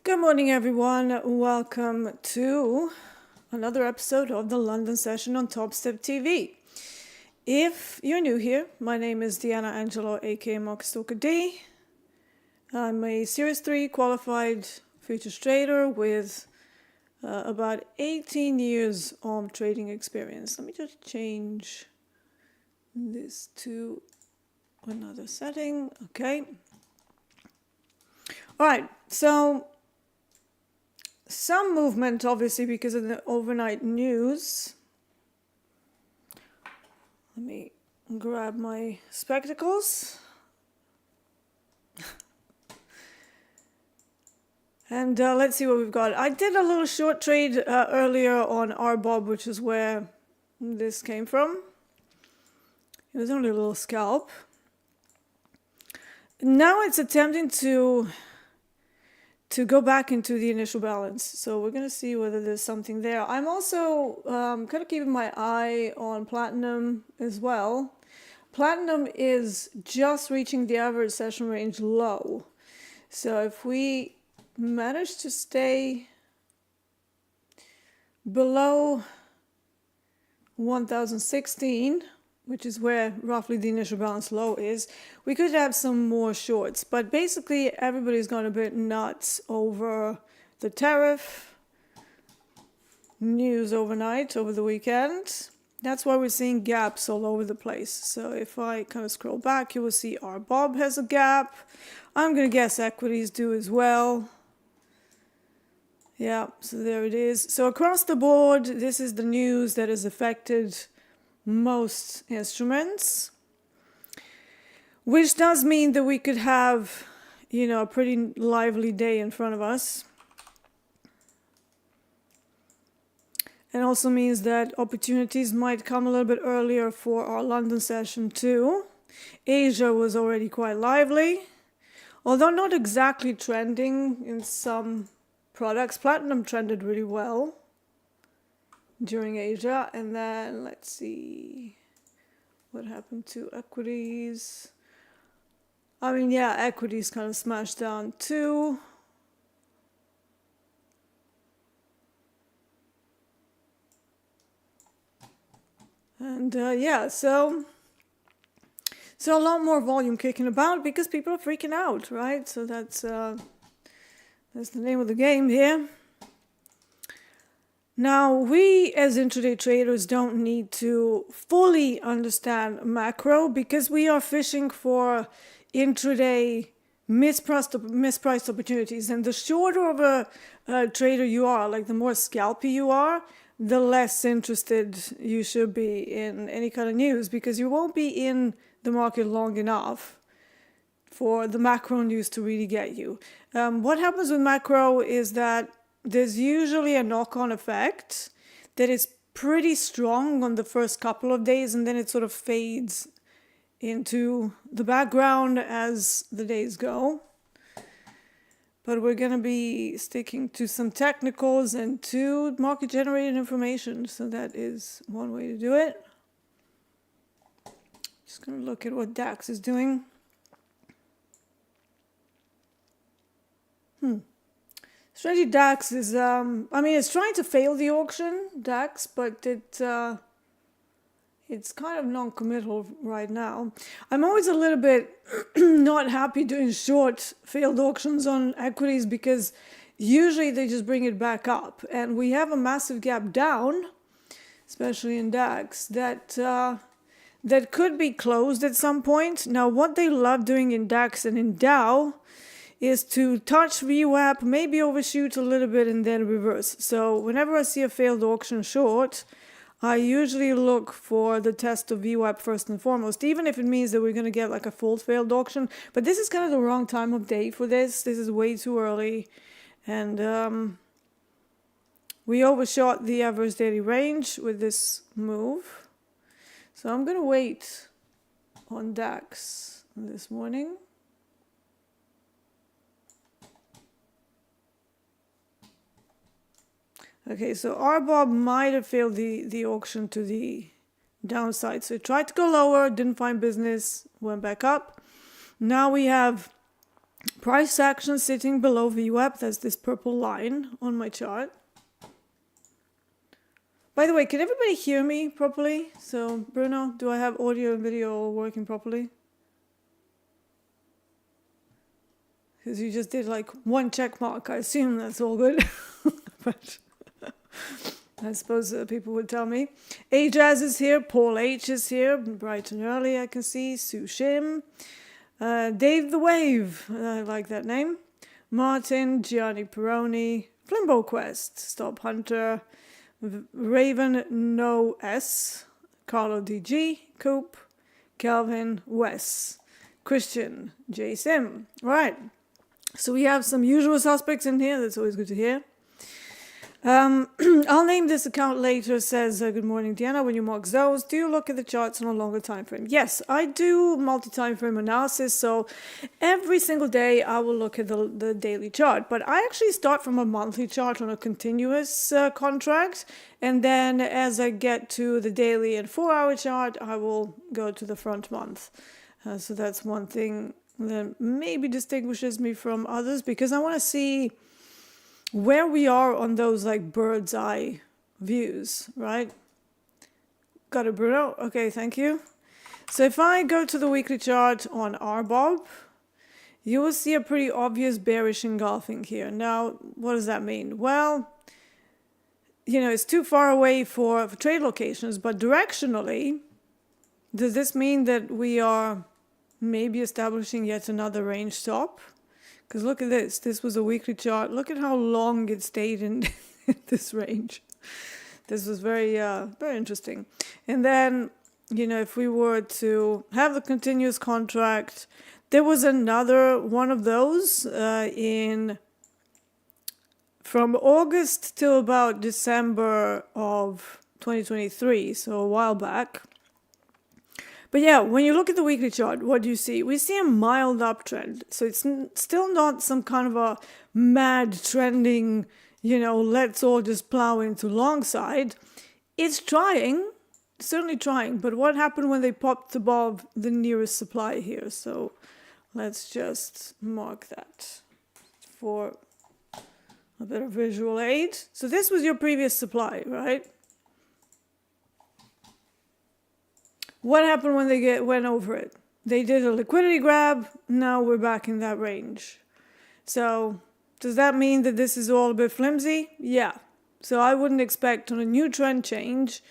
Good morning, everyone. Welcome to another episode of the London session on TopstepTV. If you're new here, my name is Deeyana Angelo, aka Market Dee. I'm a Series 3 qualified futures trader with about 18 years of trading experience. Let me just change this to another setting. Okay. All right. So some movement, obviously, because of the overnight news. Let me grab my spectacles. And let's see what we've got. I did a little short trade earlier on RBOB, which is where this came from. It was only a little scalp. Now it's attempting to go back into the initial balance. So we're going to see whether there's something there. I'm also kind of keeping my eye on platinum as well. Platinum is just reaching the average session range low. So if we manage to stay below 1016, which is where roughly the initial balance low is, we could have some more shorts. But basically, everybody's gone a bit nuts over the tariff news overnight, over the weekend. That's why we're seeing gaps all over the place. So if I kind of scroll back, you will see RBOB has a gap. I'm going to guess equities do as well. Yeah, so there it is. So across the board, this is the news that has affected most instruments, which does mean that we could have, a pretty lively day in front of us. And also means that opportunities might come a little bit earlier for our London session too. Asia was already quite lively, although not exactly trending in some products. Platinum trended really well during Asia. And then let's see what happened to equities. Equities kind of smashed down too. And so a lot more volume kicking about because people are freaking out, right? So that's the name of the game here. Now, we as intraday traders don't need to fully understand macro because we are fishing for intraday mispriced opportunities. And the shorter of a trader you are, like the more scalpy you are, the less interested you should be in any kind of news because you won't be in the market long enough for the macro news to really get you. What happens with macro is that there's usually a knock-on effect that is pretty strong on the first couple of days, and then it sort of fades into the background as the days go. But we're going to be sticking to some technicals and to market-generated information, so that is one way to do it. Just going to look at what DAX is doing. Strategy DAX is, it's trying to fail the auction, DAX, but it's kind of non-committal right now. I'm always a little bit not happy doing short failed auctions on equities because usually they just bring it back up. And we have a massive gap down, especially in DAX, that could be closed at some point. Now, what they love doing in DAX and in Dow is to touch VWAP, maybe overshoot a little bit and then reverse. So whenever I see a failed auction short, I usually look for the test of VWAP first and foremost, even if it means that we're going to get like a full failed auction. But this is kind of the wrong time of day for this. This is way too early. And we overshot the average daily range with this move. So I'm going to wait on DAX this morning. Okay, so RBOB might have failed the auction to the downside. So it tried to go lower, didn't find business, went back up. Now we have Price action sitting below VWAP. That's this purple line on my chart. By the way, can everybody hear me properly? So, Bruno, do I have audio and video working properly? Because you just did like one check mark. I assume that's all good. But I suppose people would tell me. A-Jazz is here. Paul H is here. Bright and early, I can see. Sue Shim. Dave the Wave. I like that name. Martin. Gianni Peroni. Flimbo Quest. Stop Hunter. Raven No S. Carlo DG. Coop. Calvin Wes. Christian. J Sim. Right. So we have some usual suspects in here. That's always good to hear. I'll name this account later. Says, good morning, Deeyana. When you mark zones, do you look at the charts on a longer time frame? Yes, I do multi-time frame analysis. So every single day I will look at the daily chart. But I actually start from a monthly chart on a continuous contract. And then as I get to the daily and 4-hour chart, I will go to the front month. So that's one thing that maybe distinguishes me from others, because I want to see where we are on those like bird's eye views, right? Got it, Bruno? Okay, thank you. So if I go to the weekly chart on RBOB, you will see a pretty obvious bearish engulfing here. Now, what does that mean? Well, you know, it's too far away for trade locations, but directionally, does this mean that we are maybe establishing yet another range top? Because look at this. This was a weekly chart. Look at how long it stayed in this range. This was very, very interesting. And then, you know, if we were to have the continuous contract, there was another one of those from August till about December of 2023, so a while back. But yeah, when you look at the weekly chart, what do you see? We see a mild uptrend. So it's still not some kind of a mad trending, you know, let's all just plow into long side. It's trying, certainly trying. But what happened when they popped above the nearest supply here? So let's just mark that for a bit of visual aid. So this was your previous supply, right? What happened when they went over it? They did a liquidity grab. Now we're back in that range. So does that mean that this is all a bit flimsy? Yeah. So I wouldn't expect on a new trend change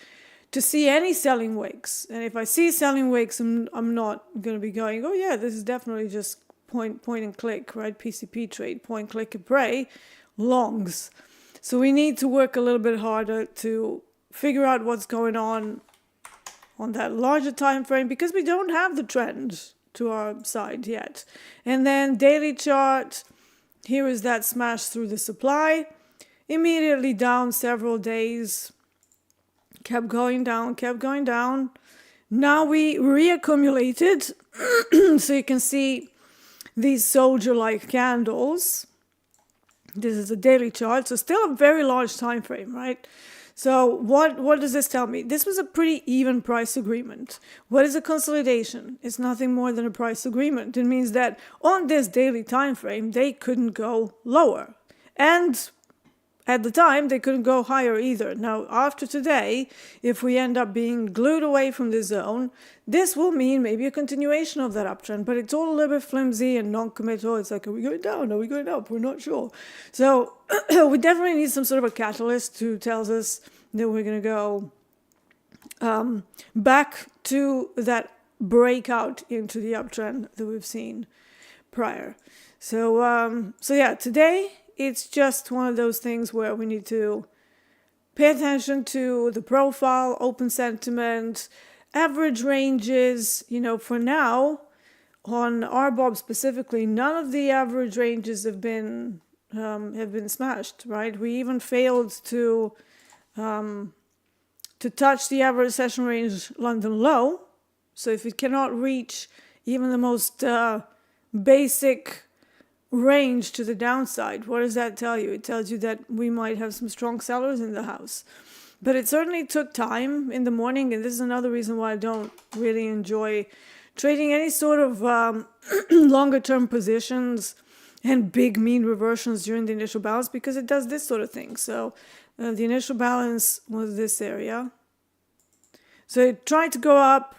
to see any selling wicks. And if I see selling wicks, I'm not going to be going, oh yeah, this is definitely just point and click, right? PCP trade, point, click and pray, longs. So we need to work a little bit harder to figure out what's going on that larger time frame, because we don't have the trend to our side yet. And then daily chart, here is that smash through the supply, immediately down several days, kept going down. Now we reaccumulated. So you can see these soldier-like candles. This is a daily chart, so still a very large time frame, right? So what does this tell me? This was a pretty even price agreement. What is a consolidation? It's nothing more than a price agreement. It means that on this daily time frame, they couldn't go lower. And at the time, they couldn't go higher either. Now, after today, if we end up being glued away from this zone, this will mean maybe a continuation of that uptrend. But it's all a little bit flimsy and non-committal. It's like, are we going down? Are we going up? We're not sure. So we definitely need some sort of a catalyst who tells us that we're going to go back to that breakout into the uptrend that we've seen prior. So yeah, today it's just one of those things where we need to pay attention to the profile, open sentiment, average ranges. You know, for now, on RBOB specifically, none of the average ranges have been smashed, right? We even failed to touch the average session range London low. So if it cannot reach even the most basic range to the downside, what does that tell you? It tells you that we might have some strong sellers in the house. But it certainly took time in the morning, and this is another reason why I don't really enjoy trading any sort of longer term positions and big mean reversions during the initial balance, because it does this sort of thing. So the initial balance was this area. So it tried to go up,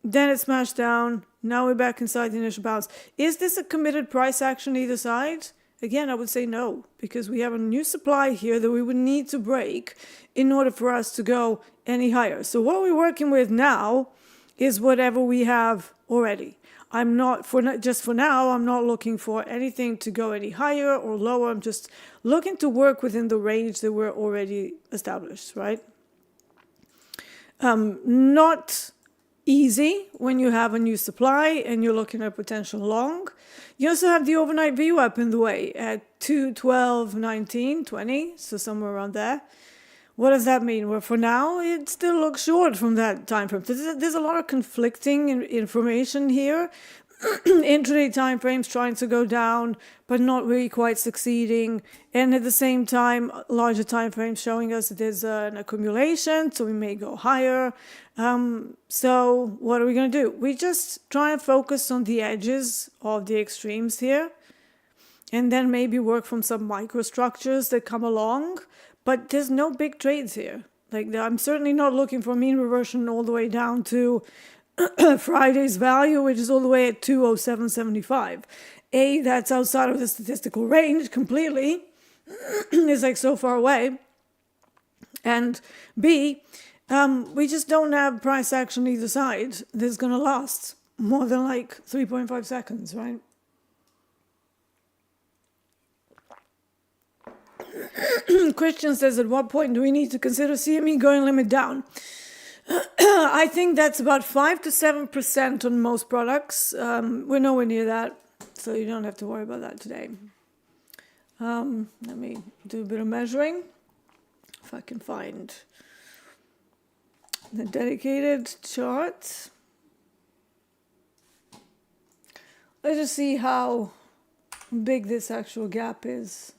then it smashed down. Now we're back inside the initial balance. Is this a committed price action either side? Again, I would say no, because we have a new supply here that we would need to break in order for us to go any higher. So what we're working with now is whatever we have already. I'm not, just for now, I'm not looking for anything to go any higher or lower. I'm just looking to work within the range that we're already established, right? Not easy when you have a new supply and you're looking at potential long. You also have the overnight VWAP in the way at 212.19, 20, so somewhere around there. What does that mean? Well, for now, it still looks short from that time frame. There's a lot of conflicting information here. Intraday time frames trying to go down, but not really quite succeeding. And at the same time, larger time frames showing us that there's an accumulation, so we may go higher. So what are we going to do? We just try and focus on the edges of the extremes here, and then maybe work from some microstructures that come along. But there's no big trades here. Like, I'm certainly not looking for mean reversion all the way down to Friday's value, which is all the way at 207.75. A, that's outside of the statistical range completely. It's like so far away. And B, we just don't have price action either side that's going to last more than like 3.5 seconds, right? Christian says, at what point do we need to consider CME going limit down? I think that's about 5 to 7% on most products. We're nowhere near that, so you don't have to worry about that today. Let me do a bit of measuring, if I can find the dedicated chart. Let's just see how big this actual gap is.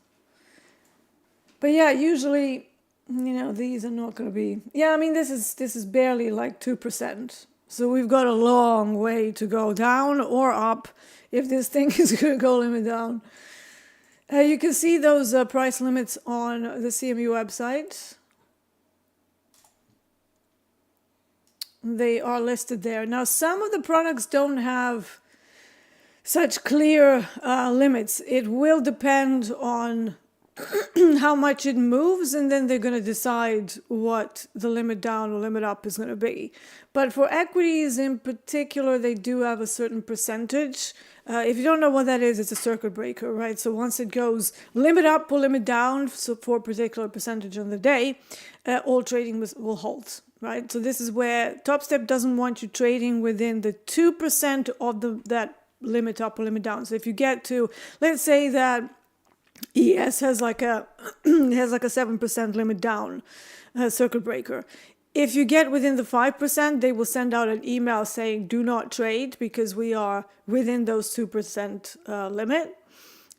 But yeah, usually, you know, these are not going to be... Yeah, I mean, this is barely like 2%. So we've got a long way to go down or up if this thing is going to go limit down. You can see those price limits on the CME website. They are listed there. Now, some of the products don't have such clear limits. It will depend on how much it moves, and then they're going to decide what the limit down or limit up is going to be. But for equities in particular, they do have a certain percentage. If you don't know what that is, it's a circuit breaker, right? So once it goes limit up or limit down, so for a particular percentage on the day, all trading will halt, right? So this is where Topstep doesn't want you trading within the 2% of that limit up or limit down. So if you get to, let's say that ES has like a 7% limit down circuit breaker. If you get within the 5%, they will send out an email saying do not trade because we are within those 2% limit.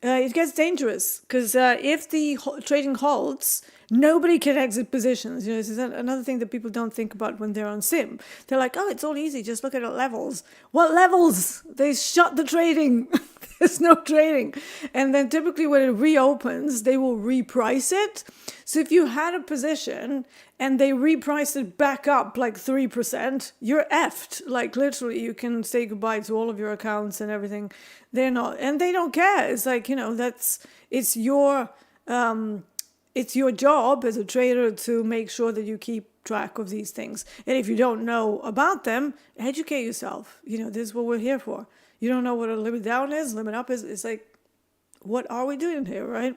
It gets dangerous because if the trading halts, nobody can exit positions. You know, this is another thing that people don't think about when they're on sim. They're like, oh, it's all easy. Just look at the levels. What levels? They shut the trading. There's no trading. And then typically when it reopens, they will reprice it. So if you had a position and they reprice it back up like 3%, you're effed. Like literally, you can say goodbye to all of your accounts and everything. They're not, and they don't care. It's like, you know, it's your job as a trader to make sure that you keep track of these things. And if you don't know about them, educate yourself. You know, this is what we're here for. You don't know what a limit down is, limit up is. It's like, what are we doing here, right?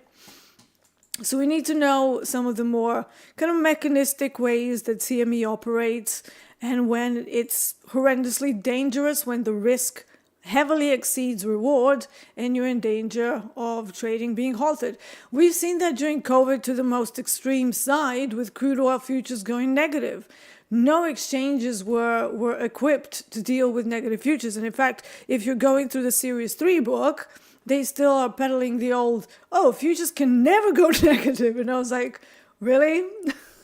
So we need to know some of the more kind of mechanistic ways that CME operates, and when it's horrendously dangerous, when the risk heavily exceeds reward and you're in danger of trading being halted. We've seen that during COVID to the most extreme side with crude oil futures going negative. No exchanges were equipped to deal with negative futures. And in fact, if you're going through the Series 3 book, they still are peddling the old, oh, futures can never go negative. And I was like, really?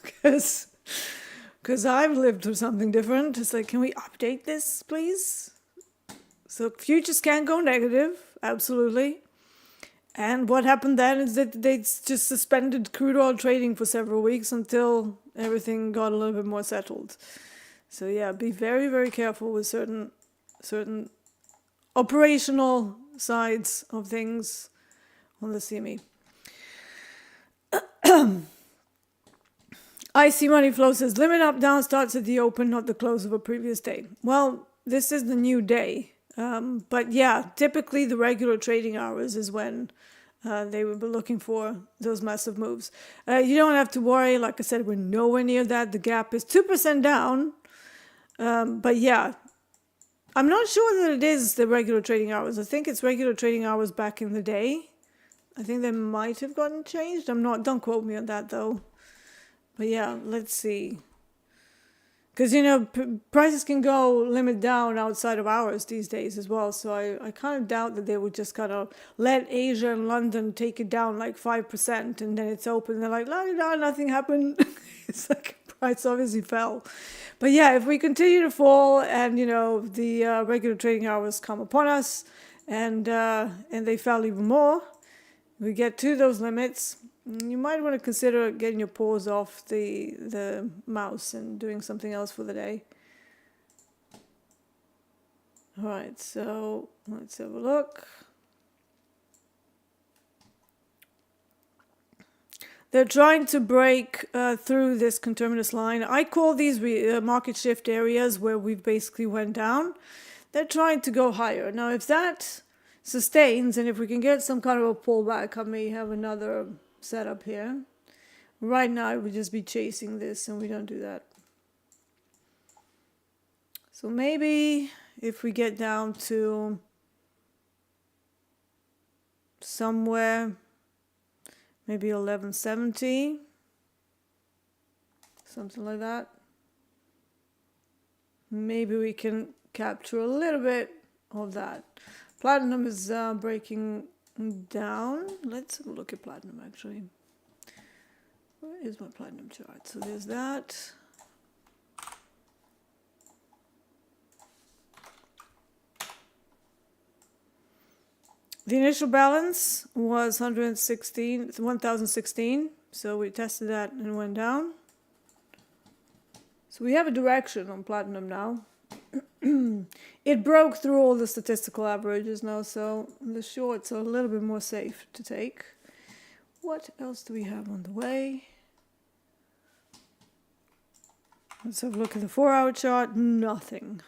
Because I've lived through something different. It's like, can we update this, please? So futures can go negative, absolutely. And what happened then is that they just suspended crude oil trading for several weeks until everything got a little bit more settled. So yeah, be very, very careful with certain operational sides of things on the CME. IC Money Flow says, limit up down starts at the open, not the close of a previous day. Well, this is the new day. But yeah, typically the regular trading hours is when they would be looking for those massive moves. You don't have to worry. Like I said, we're nowhere near that. The gap is 2% down. But yeah, I'm not sure that it is the regular trading hours. I think it's regular trading hours back in the day. I think they might have gotten changed. Don't quote me on that though. But yeah, let's see. Because, prices can go limit down outside of hours these days as well. So I kind of doubt that they would just kind of let Asia and London take it down like 5% and then it's open. And they're like, la, nothing happened. It's like price obviously fell. But yeah, if we continue to fall and, the regular trading hours come upon us and they fell even more, we get to those limits, you might want to consider getting your paws off the mouse and doing something else for the day. All right, so let's have a look. They're trying to break through this conterminous line. I call these market shift areas where we've basically went down. They're trying to go higher. Now, if that sustains and if we can get some kind of a pullback, I may have another setup here. Right now, I would just be chasing this, and we don't do that. So maybe if we get down to somewhere, maybe 1170, something like that, maybe we can capture a little bit of that. Platinum is breaking down. Let's have a look at platinum actually. Where is my platinum chart? So there's that. The initial balance was 1016, so we tested that and went down. So we have a direction on platinum now. It broke through all the statistical averages now, so the shorts are a little bit more safe to take. What else do we have on the way? Let's have a look at the 4-hour chart. Nothing.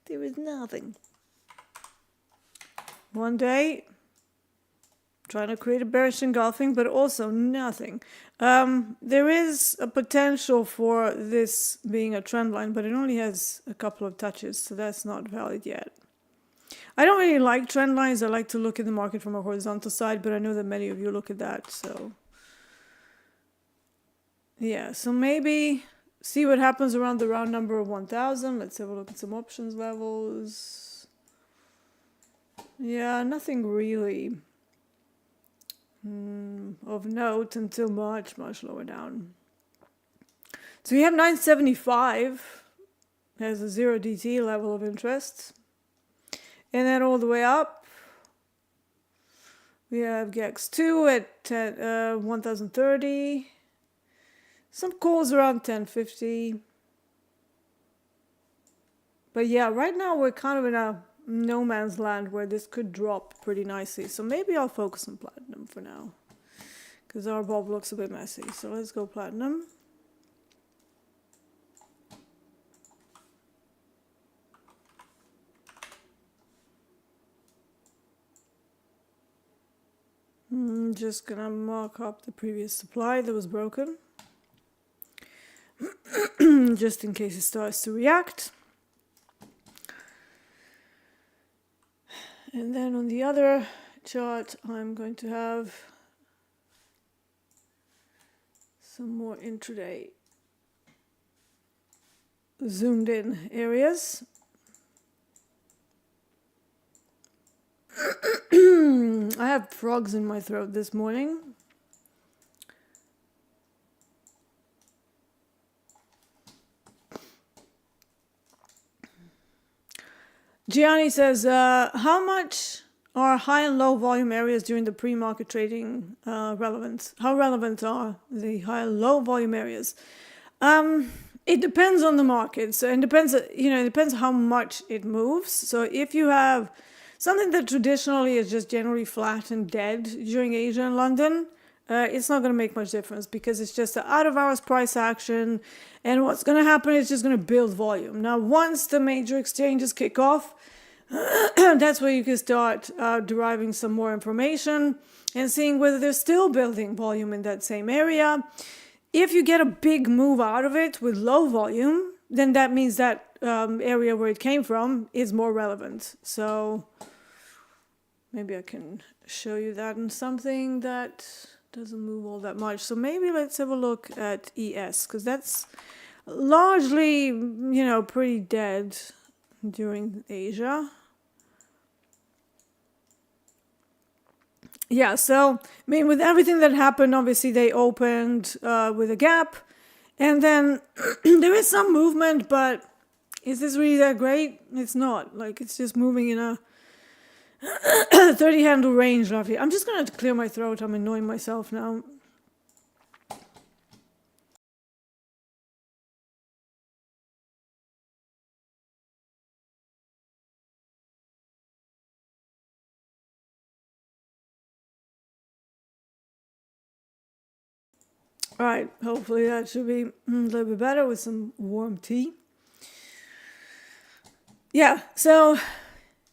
There is nothing. One day, trying to create a bearish engulfing, but also nothing. There is a potential for this being a trend line, but it only has a couple of touches, so that's not valid yet. I don't really like trend lines. I like to look at the market from a horizontal side, but I know that many of you look at that, so yeah, so maybe see what happens around the round number of 1000. Let's have a look at some options levels. Yeah, nothing really of note until much lower down. So we have 975 as a 0 DT level of interest. And then all the way up, we have GEX2 at 1030. Some calls around 1050. But yeah, right now we're kind of in a no man's land where this could drop pretty nicely. So maybe I'll focus on platinum for now, because RBOB looks a bit messy. So let's go platinum. Just gonna mark up the previous supply that was broken, just in case it starts to react. And then on the other chart, I'm going to have some more intraday zoomed in areas. I have frogs in my throat this morning. Gianni says, how much are high and low volume areas during the pre-market trading relevant? How relevant are the high and low volume areas? It depends on the market. So it depends, it depends how much it moves. So if you have something that traditionally is just generally flat and dead during Asia and London, it's not going to make much difference because it's just an out-of-hours price action. And what's going to happen is just going to build volume. Now, once the major exchanges kick off, that's where you can start deriving some more information and seeing whether they're still building volume in that same area. If you get a big move out of it with low volume, then that means that area where it came from is more relevant. So maybe I can show you that in something that doesn't move all that much. So maybe let's have a look at ES, because that's largely, pretty dead during Asia. Yeah, so, with everything that happened, obviously they opened with a gap, and then there is some movement, but is this really that great? It's not. Like, it's just moving in a 30 handle range, roughly. I'm just going to clear my throat. I'm annoying myself now. All right, hopefully that should be a little bit better with some warm tea. Yeah, so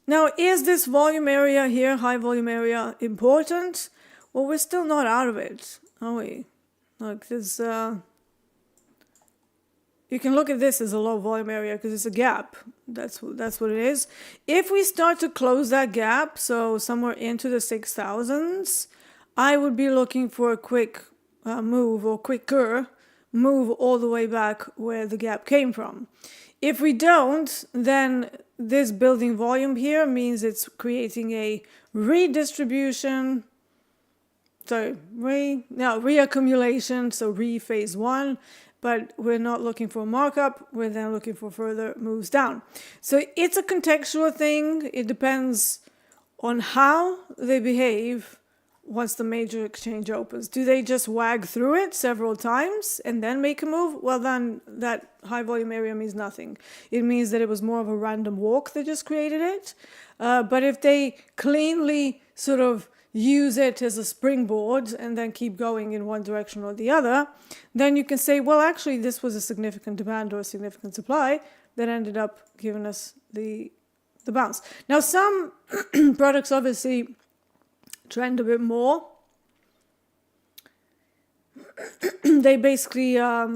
now is this volume area here, high volume area, important? Well, we're still not out of it, are we? Like this, you can look at this as a low volume area because it's a gap. That's what it is. If we start to close that gap, so somewhere into the 6,000s, I would be looking for a quick move or quicker move all the way back where the gap came from. If we don't, then this building volume here means it's creating a redistribution, reaccumulation, so phase one, but we're not looking for a markup, we're then looking for further moves down. So it's a contextual thing, it depends on how they behave once the major exchange opens. Do they just wag through it several times and then make a move? Well, then that high volume area means nothing. It means that it was more of a random walk that just created it. But if they cleanly sort of use it as a springboard and then keep going in one direction or the other, then you can say, well, actually, this was a significant demand or a significant supply that ended up giving us the bounce. Now, some products obviously trend a bit more. They basically are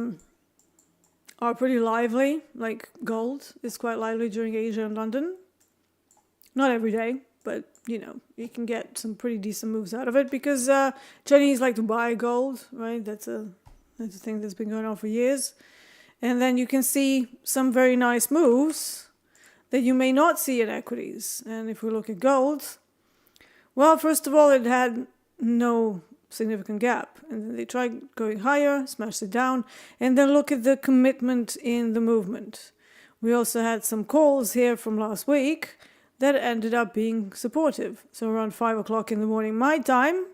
pretty lively, like gold is quite lively during Asia and London. Not every day, but you can get some pretty decent moves out of it because Chinese like to buy gold, right? That's a thing that's been going on for years. And then you can see some very nice moves that you may not see in equities. And if we look at gold, well, first of all, it had no significant gap. And then they tried going higher, smashed it down, and then look at the commitment in the movement. We also had some calls here from last week that ended up being supportive. So around 5 o'clock in the morning, my time,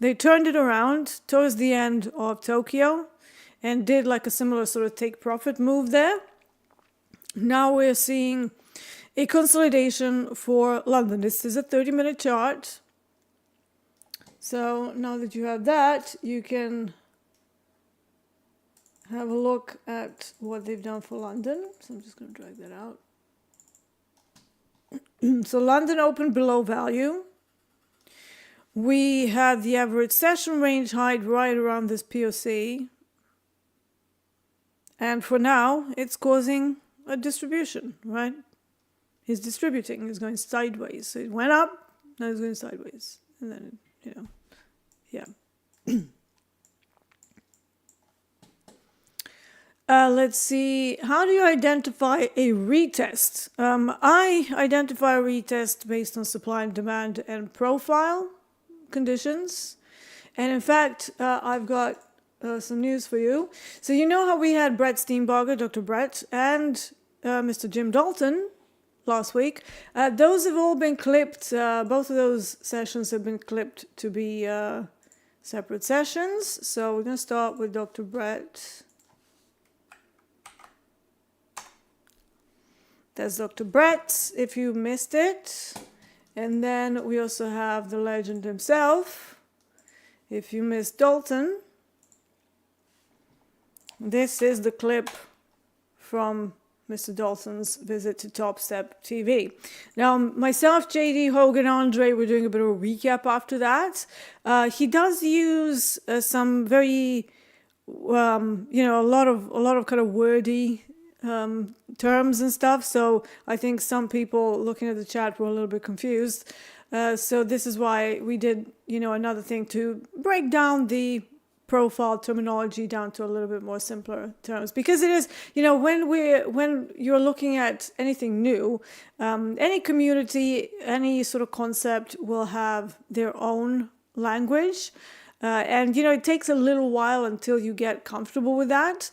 they turned it around towards the end of Tokyo and did like a similar sort of take profit move there. Now we're seeing a consolidation for London. This is a 30-minute chart. So now that you have that, you can have a look at what they've done for London. So I'm just going to drag that out. So London opened below value. We had the average session range height right around this POC. And for now, it's causing a distribution, right? It's distributing, it's going sideways. So it went up, now it's going sideways. And then, yeah. Let's see, how do you identify a retest? I identify a retest based on supply and demand and profile conditions. And in fact, I've got some news for you. So you know how we had Brett Steenbarger, Dr. Brett, and Mr. Jim Dalton last week. Those have all been clipped. Both of those sessions have been clipped to be separate sessions. So we're going to start with Dr. Brett. There's Dr. Brett, if you missed it. And then we also have the legend himself, if you missed Dalton. This is the clip from Mr. Dalton's visit to TopstepTV. Now, myself, JD, Hogan, Andre, we're doing a bit of a recap after that. He does use some very, a lot of kind of wordy terms and stuff. So I think some people looking at the chat were a little bit confused. So this is why we did, another thing to break down the profile terminology down to a little bit more simpler terms, because it is, when you're looking at anything new, any community, any sort of concept will have their own language, and it takes a little while until you get comfortable with that.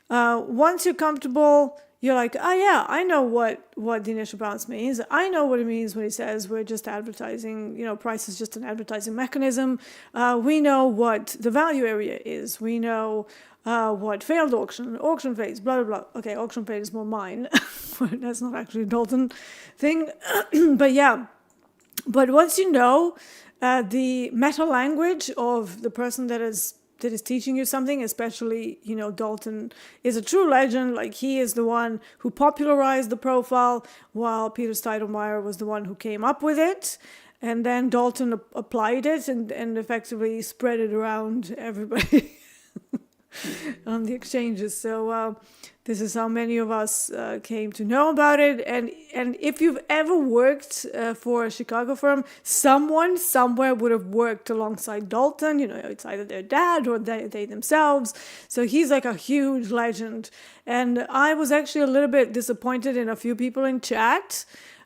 Once you're comfortable, you're like, oh yeah, I know what the initial balance means. I know what it means when he says we're just advertising, price is just an advertising mechanism. We know what the value area is. We know what failed auction phase, blah, blah, blah. Okay, auction phase is more mine. That's not actually a Dalton thing. But yeah, but once you know the meta language of the person that is teaching you something, especially, Dalton is a true legend. Like, he is the one who popularized the profile, while Peter Steidelmeier was the one who came up with it. And then Dalton applied it and effectively spread it around everybody on the exchanges. So this is how many of us came to know about it. And if you've ever worked for a Chicago firm, someone somewhere would have worked alongside Dalton. It's either their dad or they themselves. So he's like a huge legend. And I was actually a little bit disappointed in a few people in chat.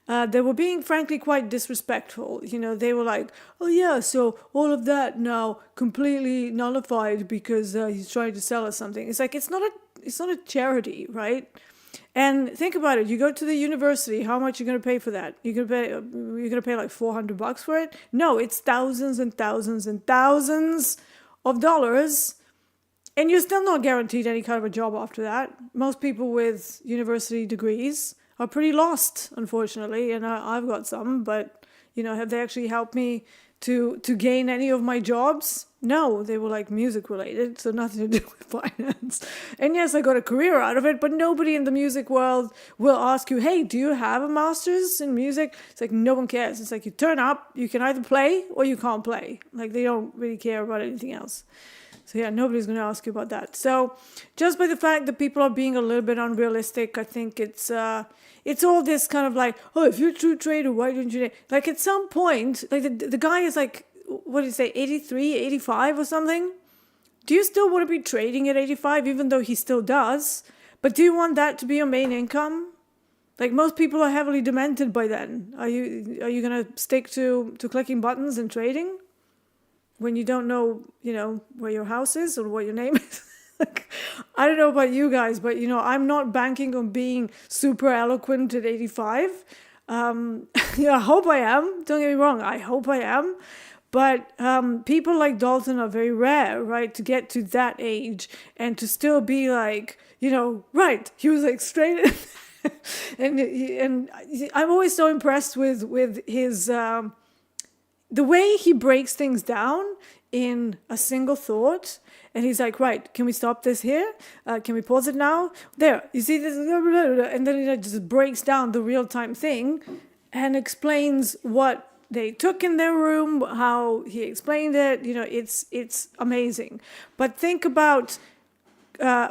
They were being, frankly, quite disrespectful. They were like, oh yeah, so all of that now completely nullified because he's trying to sell us something. It's like, it's not a charity, right? And think about it. You go to the university, how much are you going to pay for that? You're going to pay like $400 for it? No, it's thousands and thousands and thousands of dollars. And you're still not guaranteed any kind of a job after that. Most people with university degrees are pretty lost, unfortunately, and I've got some, but, have they actually helped me to gain any of my jobs? No, they were like music related, so nothing to do with finance. And yes, I got a career out of it, but nobody in the music world will ask you, hey, do you have a master's in music? It's like, no one cares. It's like, you turn up, you can either play or you can't play. Like, they don't really care about anything else. So yeah, nobody's going to ask you about that. So just by the fact that people are being a little bit unrealistic, I think it's all this kind of like, oh, if you're a true trader, why don't you? Like, at some point, like the guy is like, what did he say, 83, 85 or something? Do you still want to be trading at 85, even though he still does? But do you want that to be your main income? Like, most people are heavily demented by then. Are you going to stick to clicking buttons and trading when you don't know, where your house is or what your name is? I don't know about you guys, but, I'm not banking on being super eloquent at 85. I hope I am. Don't get me wrong. I hope I am. But people like Dalton are very rare, right? To get to that age and to still be like, right. He was like straight. and I'm always so impressed with his, the way he breaks things down in a single thought. And he's like, right, can we stop this here? Can we pause it now? There, you see this? And then he just breaks down the real-time thing and explains what they took in their room, how he explained it. It's amazing. But think about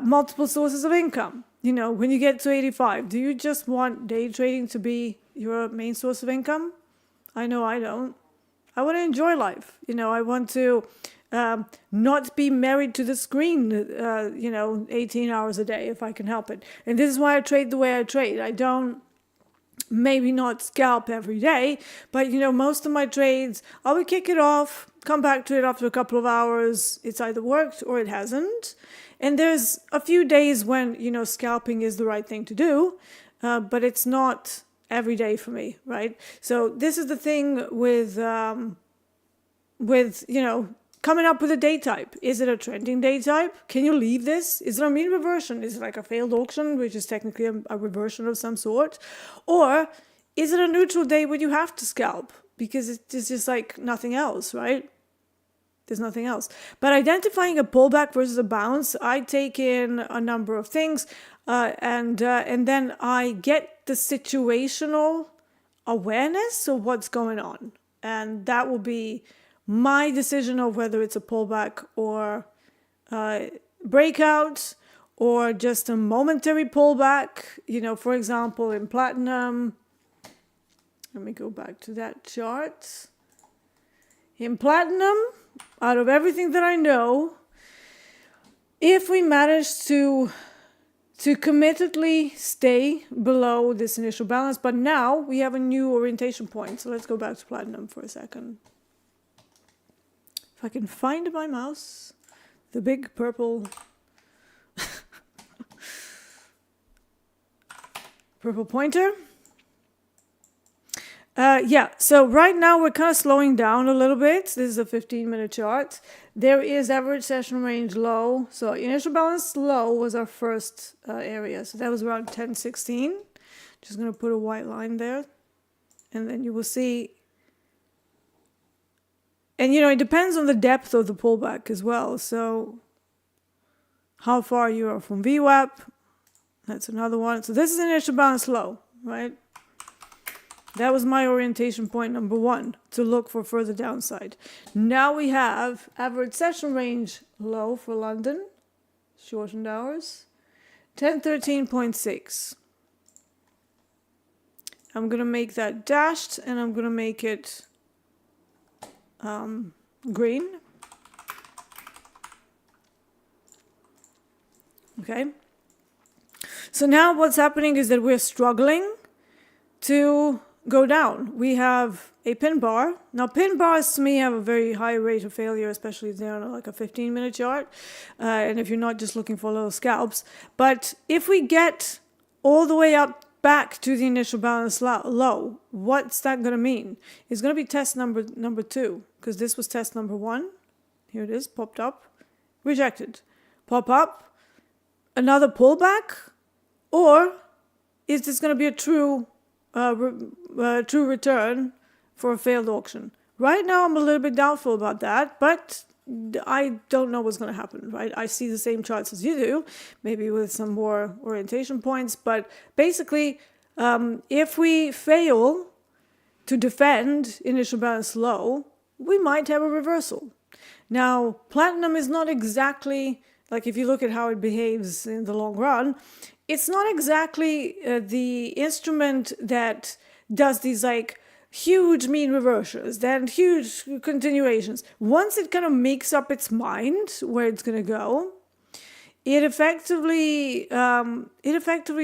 multiple sources of income. When you get to 85, do you just want day trading to be your main source of income? I know I don't. I want to enjoy life. I want to not be married to the screen, 18 hours a day if I can help it. And this is why I trade the way I trade. I don't, maybe not scalp every day, but most of my trades, I would kick it off, come back to it after a couple of hours. It's either worked or it hasn't. And there's a few days when, scalping is the right thing to do, but it's not every day for me, right? So this is the thing with coming up with a day type. Is it a trending day type? Can you leave this? Is it a mean reversion? Is it like a failed auction, which is technically a reversion of some sort? Or is it a neutral day where you have to scalp? Because it's just like nothing else, right? There's nothing else. But identifying a pullback versus a bounce, I take in a number of things, and then I get the situational awareness of what's going on. And that will be my decision of whether it's a pullback or breakout or just a momentary pullback. For example, in platinum, let me go back to that chart. In platinum, out of everything that I know, if we manage to committedly stay below this initial balance, but now we have a new orientation point. So let's go back to platinum for a second. If I can find my mouse, the big purple purple pointer. So right now we're kind of slowing down a little bit. This is a 15-minute chart. There is average session range low. So initial balance low was our first area. So that was around 1016. Just going to put a white line there. And then you will see. And, it depends on the depth of the pullback as well. So how far you are from VWAP. That's another one. So this is initial balance low, right? That was my orientation point number 1, to look for further downside. Now we have average session range low for London, shortened hours, 1013.6. I'm going to make that dashed and I'm going to make it green. Okay. So now what's happening is that we're struggling to go down. We have a pin bar. Now, pin bars to me have a very high rate of failure, especially if they're on like a 15-minute chart, and if you're not just looking for little scalps. But if we get all the way up back to the initial balance low, what's that going to mean? It's going to be test number 2, because this was test number 1. Here it is, popped up, rejected, pop up, another pullback, or is this going to be a true return for a failed auction? Right now, I'm a little bit doubtful about that, but I don't know what's going to happen, right? I see the same charts as you do, maybe with some more orientation points, but basically, if we fail to defend initial balance low, we might have a reversal. Now, platinum is not exactly, like if you look at how it behaves in the long run, it's not exactly the instrument that does these like huge mean reversions, then huge continuations. Once it kind of makes up its mind where it's going to go, it effectively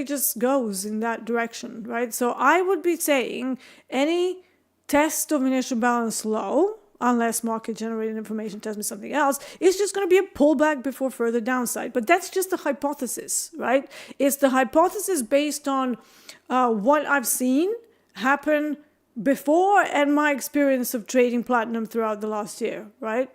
just goes in that direction, right? So I would be saying any test of initial balance low, unless market generated information tells me something else, it's just going to be a pullback before further downside. But that's just a hypothesis, right? It's the hypothesis based on what I've seen happen before and my experience of trading platinum throughout the last year, right?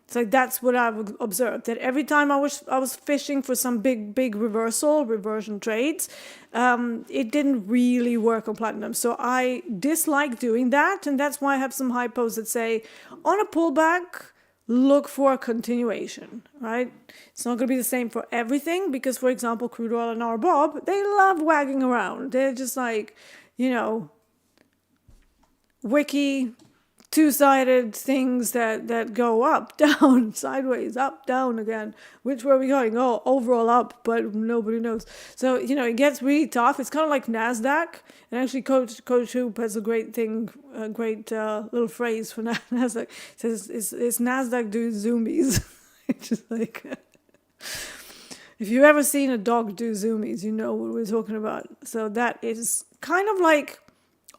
It's like that's what I've observed, that every time I was fishing for some big reversion trades, it didn't really work on platinum. So I dislike doing that, and that's why I have some hypos that say on a pullback, look for a continuation, right? It's not going to be the same for everything because, for example, crude oil and RBOB, they love wagging around. They're just like, wiki two-sided things that go up, down, sideways, up, down again. Which way are we going? Oh, overall up, but nobody knows. So, it gets really tough. It's kind of like NASDAQ. And actually, Coach Hoop has a great thing, a great little phrase for NASDAQ. It says, it's NASDAQ doing zoomies. It's just like, if you've ever seen a dog do zoomies, you know what we're talking about. So that is kind of like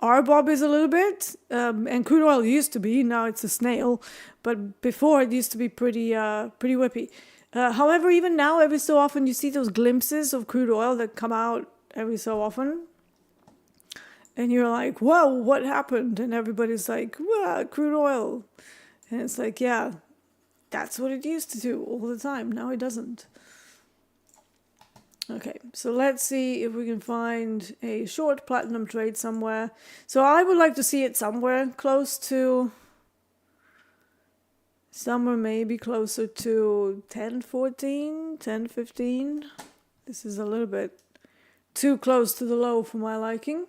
RBOB is a little bit, and crude oil used to be, now it's a snail, but before it used to be pretty whippy. However, even now, every so often you see those glimpses of crude oil that come out every so often. and you're like, whoa, what happened? And everybody's like, well, crude oil. And it's like, yeah, that's what it used to do all the time. Now it doesn't. Okay, so let's see if we can find a short platinum trade somewhere. So I would like to see it somewhere close to, somewhere maybe closer to 10.14, 10.15. This is a little bit too close to the low for my liking.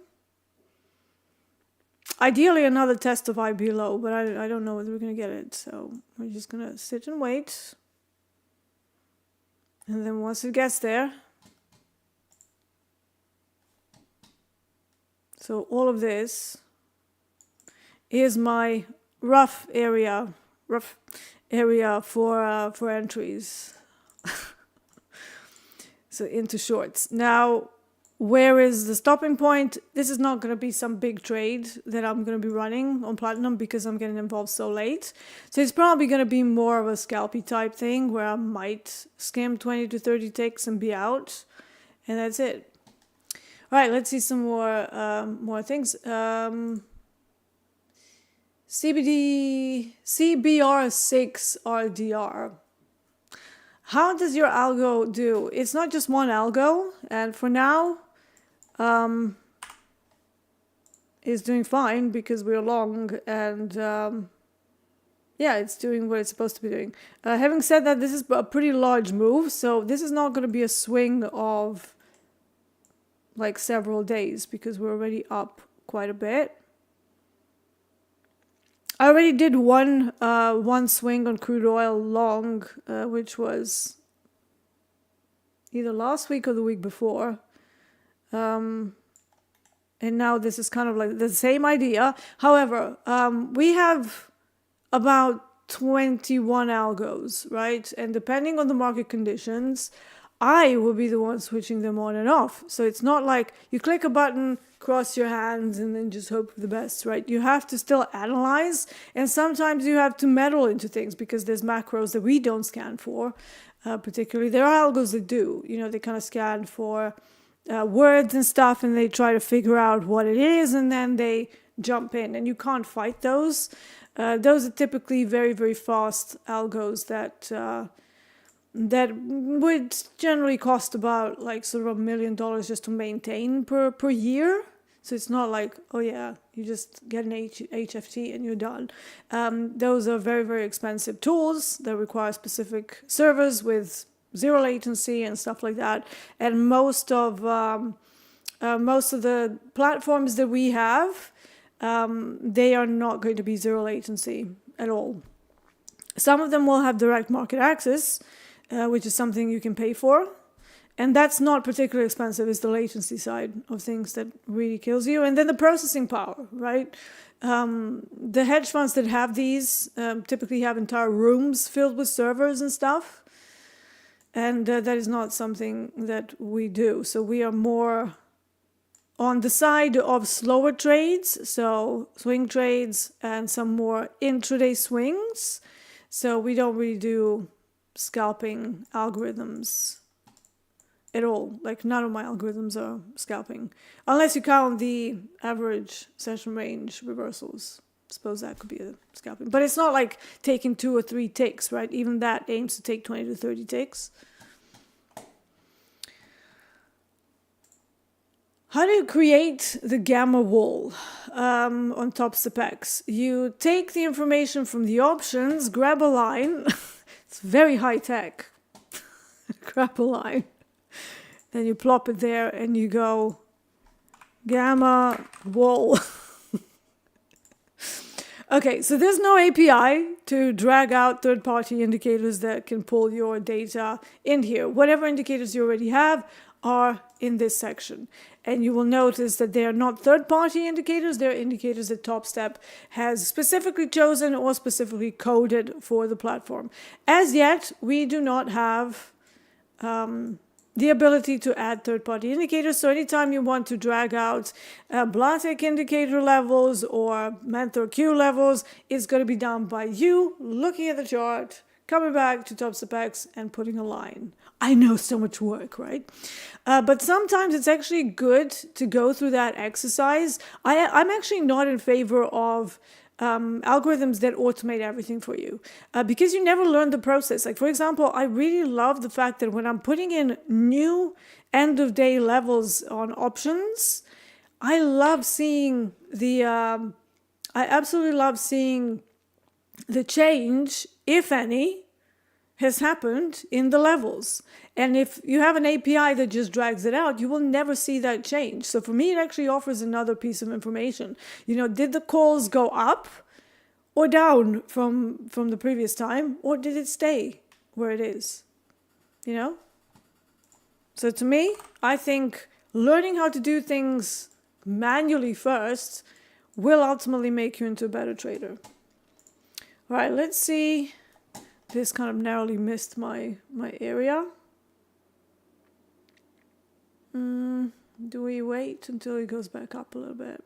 Ideally another test of IB low, but I don't know whether we're going to get it. So we're just going to sit and wait. And then once it gets there, so all of this is my rough area for entries. So into shorts. Now, where is the stopping point? This is not going to be some big trade that I'm going to be running on platinum because I'm getting involved so late. So it's probably going to be more of a scalpy type thing where I might skim 20 to 30 ticks and be out. And that's it. All right, let's see some more things. CBR6 RDR. How does your algo do? It's not just one algo, and for now, it's doing fine because we're long, and yeah, it's doing what it's supposed to be doing. Having said that, this is a pretty large move, so this is not going to be a swing of like several days because we're already up quite a bit. I already did one swing on crude oil long, which was either last week or the week before. And now this is kind of like the same idea. However, we have about 21 algos, right? And depending on the market conditions, I will be the one switching them on and off. So it's not like you click a button, cross your hands, and then just hope for the best, right? You have to still analyze, and sometimes you have to meddle into things because there's macros that we don't scan for. Particularly, there are algos that do. You know, they kind of scan for words and stuff, and they try to figure out what it is, and then they jump in, and you can't fight those. Those are typically very, very fast algos that would generally cost about like sort of $1 million just to maintain per year. So it's not like, oh yeah, you just get an HFT and you're done. Those are very, very expensive tools that require specific servers with zero latency and stuff like that. And most of the platforms that we have, they are not going to be zero latency at all. Some of them will have direct market access, which is something you can pay for. And that's not particularly expensive. It's the latency side of things that really kills you. And then the processing power, right? The hedge funds that have these typically have entire rooms filled with servers and stuff. And that is not something that we do. So we are more on the side of slower trades, so swing trades and some more intraday swings. So we don't really do scalping algorithms at all. Like none of my algorithms are scalping, unless you count the average session range reversals. Suppose that could be a scalping, but it's not like taking 2 or 3 ticks, right? Even that aims to take 20 to 30 ticks. How do you create the gamma wall on Topstep? You take the information from the options, grab a line. It's very high tech. Grab a line. Then you plop it there and you go gamma wall. Okay, so there's no API to drag out third-party indicators that can pull your data in here. Whatever indicators you already have are in this section. And you will notice that they are not third-party indicators. They're indicators that Topstep has specifically chosen or specifically coded for the platform. As yet, we do not have the ability to add third-party indicators. So anytime you want to drag out Blatek indicator levels or Mentor Q levels, it's going to be done by you looking at the chart, coming back to Topstep and putting a line. I know, so much work, right? But sometimes it's actually good to go through that exercise. I'm actually not in favor of algorithms that automate everything for you because you never learn the process. Like, for example, I really love the fact that when I'm putting in new end of day levels on options, I love seeing I absolutely love seeing the change, if any, has happened in the levels. And if you have an API that just drags it out, you will never see that change. So for me, it actually offers another piece of information. You know, did the calls go up or down from the previous time, or did it stay where it is? You know? So to me, I think learning how to do things manually first will ultimately make you into a better trader. All right, let's see. This kind of narrowly missed my area. Do we wait until it goes back up a little bit?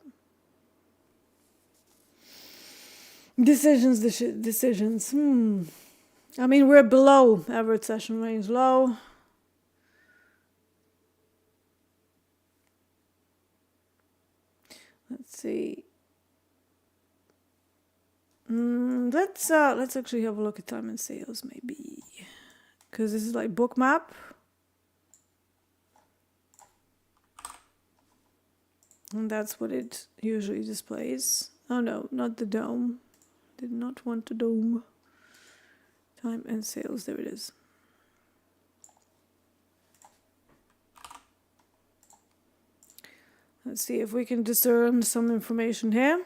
Decisions. I mean, we're below average session range low. Let's see. Let's actually have a look at time and sales maybe, because this is like bookmap. And that's what it usually displays. Oh no, not the dome. Did not want the dome. Time and sales, there it is. Let's see if we can discern some information here.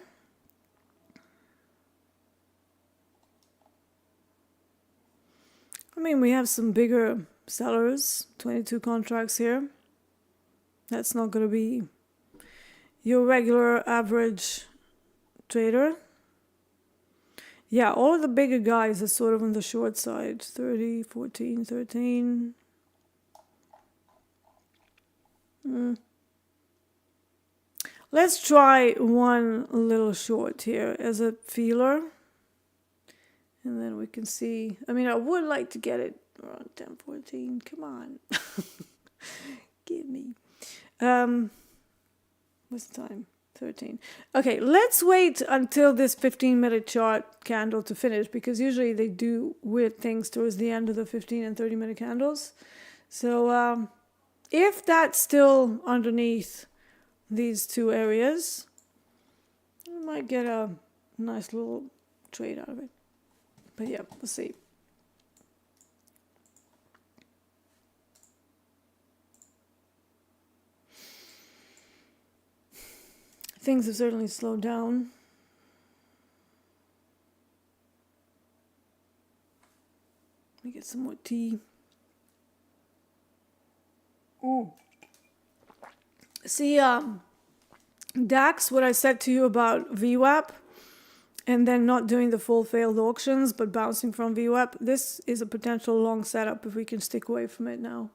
I mean, we have some bigger sellers, 22 contracts here. That's not going to be your regular average trader. Yeah, all of the bigger guys are sort of on the short side. 30, 14, 13. Let's try one little short here as a feeler. And then we can see. I mean, I would like to get it around 10, 14. Come on. Give me. What's the time? 13. Okay, let's wait until this 15-minute chart candle to finish, because usually they do weird things towards the end of the 15 and 30-minute candles. So if that's still underneath these two areas, we might get a nice little trade out of it. But yeah, we'll see. Things have certainly slowed down. Let me get some more tea. See, DAX, what I said to you about VWAP, and then not doing the full failed auctions, but bouncing from VWAP, this is a potential long setup if we can stick away from it now.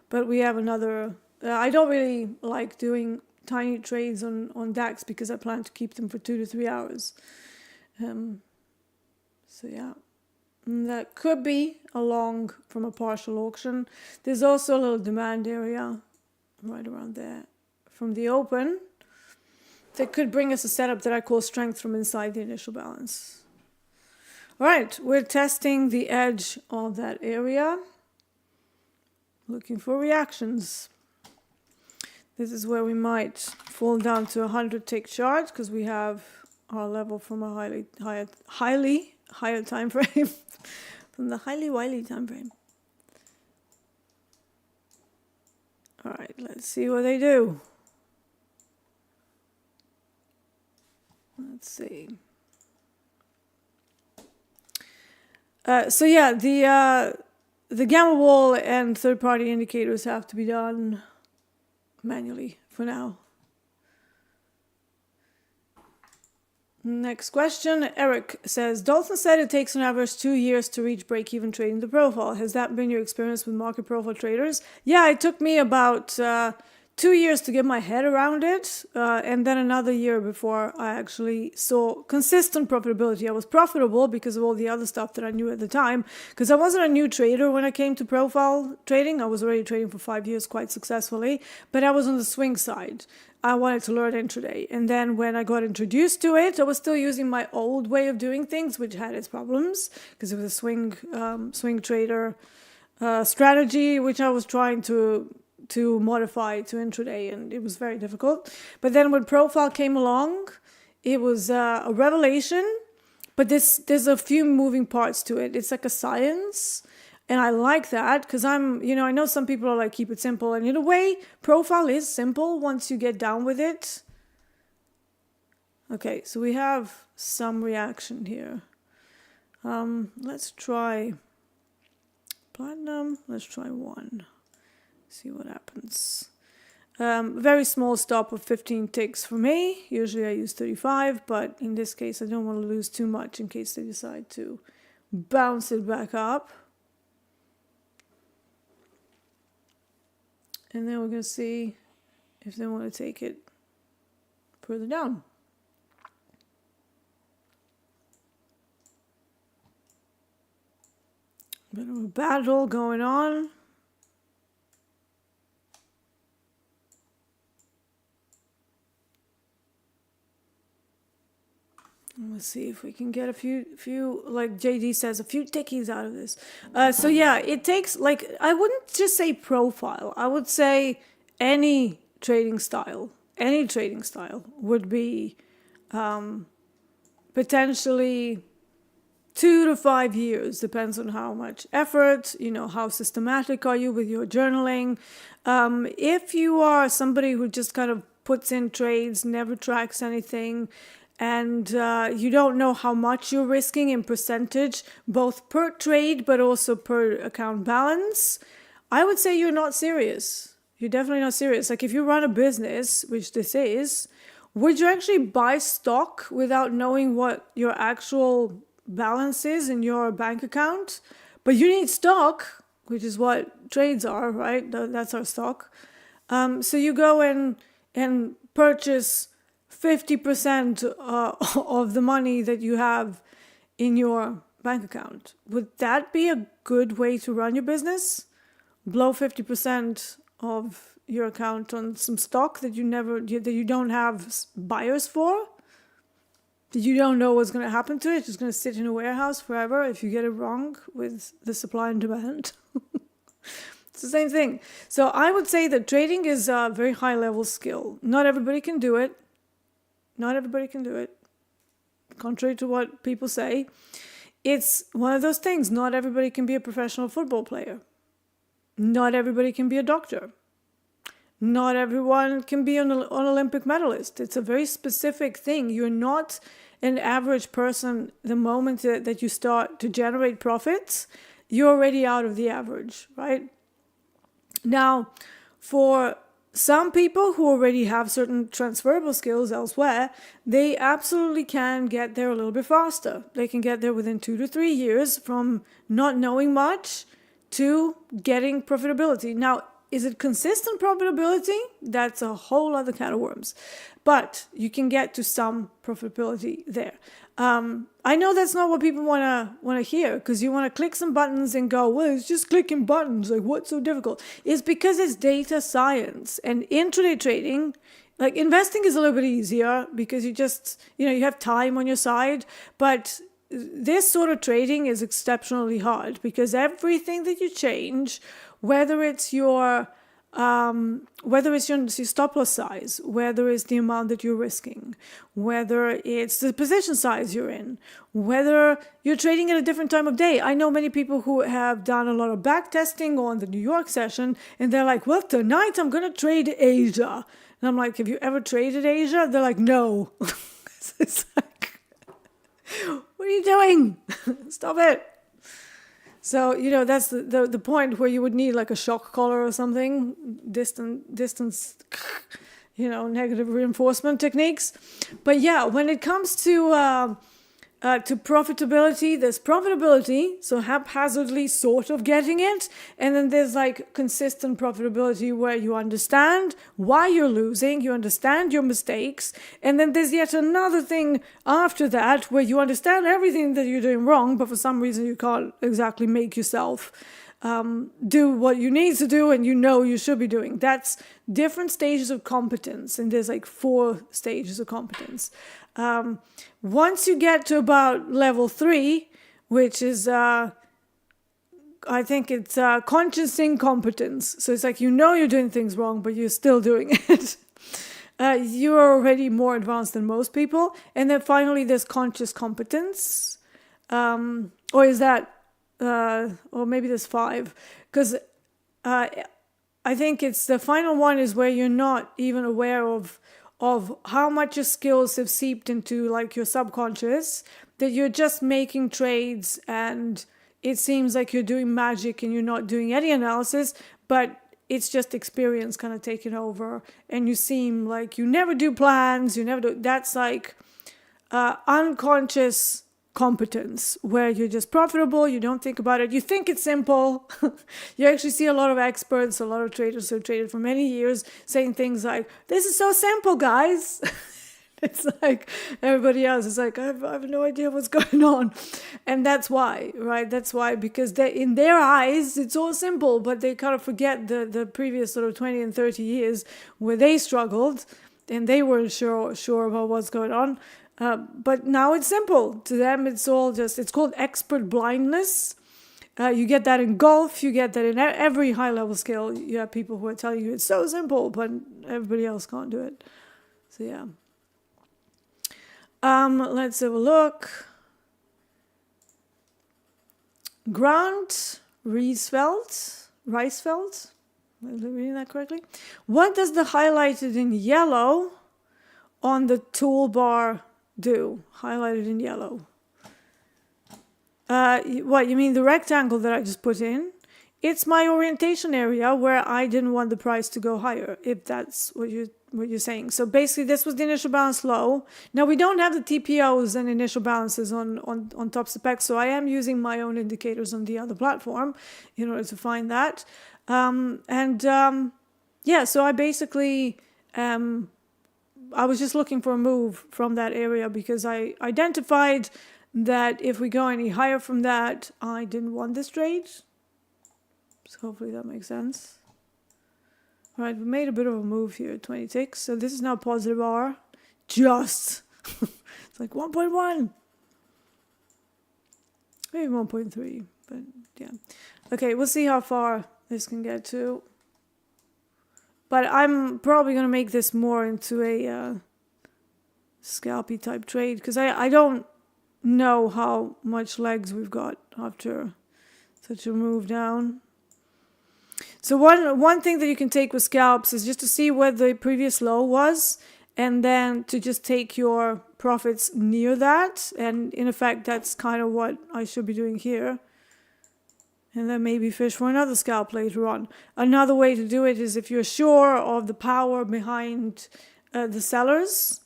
But we have another, I don't really like doing tiny trades on DAX because I plan to keep them for 2 to 3 hours. So yeah, and that could be a long from a partial auction. There's also a little demand area right around there from the open that could bring us a setup that I call strength from inside the initial balance. All right, we're testing the edge of that area, looking for reactions. This is where we might fall down to 100 tick chart because we have our level from a highly higher time frame, from the highly wily time frame. All right, let's see what they do. Let's see. So yeah, the gamma wall and third-party indicators have to be done manually for now. Next question. Eric says, Dalton said it takes on average 2 years to reach break-even trading the profile. Has that been your experience with market profile traders? Yeah, it took me about 2 years to get my head around it, and then another year before I actually saw consistent profitability. I was profitable because of all the other stuff that I knew at the time, because I wasn't a new trader when I came to profile trading. I was already trading for 5 years quite successfully, but I was on the swing side. I wanted to learn intraday. And then when I got introduced to it, I was still using my old way of doing things, which had its problems, because it was a swing trader strategy, which I was trying to modify to intraday, and it was very difficult. But then when profile came along, it was a revelation, but there's a few moving parts to it. It's like a science, and I like that, because I know some people are like, keep it simple, and in a way, profile is simple once you get down with it. Okay, so we have some reaction here. Let's try platinum. Let's try 1. See what happens. Very small stop of 15 ticks for me. Usually I use 35, but in this case I don't want to lose too much in case they decide to bounce it back up. And then we're going to see if they want to take it further down. Bit of a battle going on. Let's see if we can get a few, like JD says, a few tickies out of this. So yeah, it takes, like, I wouldn't just say profile. I would say any trading style would be potentially 2 to 5 years. Depends on how much effort, how systematic are you with your journaling. If you are somebody who just kind of puts in trades, never tracks anything, and you don't know how much you're risking in percentage, both per trade but also per account balance, I would say you're not serious. You're definitely not serious. Like if you run a business, which this is, would you actually buy stock without knowing what your actual balance is in your bank account? But you need stock, which is what trades are, right? That's our stock. So you go and purchase 50% of the money that you have in your bank account. Would that be a good way to run your business? Blow 50% of your account on some stock that you don't have buyers for? That you don't know what's going to happen to it? It's just going to sit in a warehouse forever if you get it wrong with the supply and demand. It's the same thing. So I would say that trading is a very high level skill. Not everybody can do it. Not everybody can do it. Contrary to what people say, it's one of those things. Not everybody can be a professional football player. Not everybody can be a doctor. Not everyone can be an Olympic medalist. It's a very specific thing. You're not an average person the moment that you start to generate profits. You're already out of the average, right? Now, for some people who already have certain transferable skills elsewhere, they absolutely can get there a little bit faster. They can get there within 2 to 3 years from not knowing much to getting profitability. Now, is it consistent profitability? That's a whole other can of worms. But you can get to some profitability there. I know that's not what people want to hear, because you want to click some buttons and go, well, it's just clicking buttons. Like, what's so difficult? It's because it's data science. And intraday trading, like investing is a little bit easier because you just, you have time on your side. But this sort of trading is exceptionally hard because everything that you change, whether it's your stop loss size, whether it's the amount that you're risking, whether it's the position size you're in, whether you're trading at a different time of day. I know many people who have done a lot of back testing on the New York session, and they're like, well, tonight I'm going to trade Asia. And I'm like, have you ever traded Asia? They're like, no. It's like, what are you doing? Stop it. So, that's the point where you would need like a shock collar or something, distance, negative reinforcement techniques. But yeah, when it comes to To profitability, there's profitability, so haphazardly sort of getting it, and then there's like consistent profitability where you understand why you're losing, you understand your mistakes, and then there's yet another thing after that where you understand everything that you're doing wrong, but for some reason you can't exactly make yourself do what you need to do and you know you should be doing. That's different stages of competence, and there's like 4 stages of competence. Once you get to about level 3, which is I think it's conscious incompetence. So it's like you know you're doing things wrong, but you're still doing it. You're already more advanced than most people. And then finally, there's conscious competence. Or is that, or maybe there's 5. Because I think it's the final one is where you're not even aware of how much your skills have seeped into like your subconscious, that you're just making trades and it seems like you're doing magic and you're not doing any analysis, but it's just experience kind of taking over, and you seem like you never do plans, you never do. That's like unconscious competence, where you're just profitable, you don't think about it, you think it's simple. You actually see a lot of experts, a lot of traders who have traded for many years saying things like, this is so simple, guys. It's like everybody else is like, I have no idea what's going on. And that's why, right? That's why, because in their eyes, it's all simple, but they kind of forget the previous sort of 20 and 30 years where they struggled and they weren't sure about what's going on. But now it's simple. To them, it's all just, it's called expert blindness. You get that in golf, you get that in every high-level skill. You have people who are telling you it's so simple, but everybody else can't do it. So, yeah. Let's have a look. Grant Riesfeld. Am I reading that correctly? What does the highlighted in yellow on the toolbar do? Highlighted in yellow. What, you mean the rectangle that I just put in? It's my orientation area where I didn't want the price to go higher, if that's what you're saying. So basically this was the initial balance low. Now we don't have the TPOs and initial balances on Topstep, so I am using my own indicators on the other platform in order to find that. Yeah, so I basically, I was just looking for a move from that area because I identified that if we go any higher from that, I didn't want this trade. So hopefully that makes sense. All right, we made a bit of a move here at 26. So this is now positive R. Just. It's like 1.1. Maybe 1.3, but yeah. Okay, we'll see how far this can get to. But I'm probably going to make this more into a scalpy type trade because I don't know how much legs we've got after such a move down. So one thing that you can take with scalps is just to see where the previous low was and then to just take your profits near that. And in effect, that's kind of what I should be doing here. And then maybe fish for another scalp later on. Another way to do it is if you're sure of the power behind the sellers,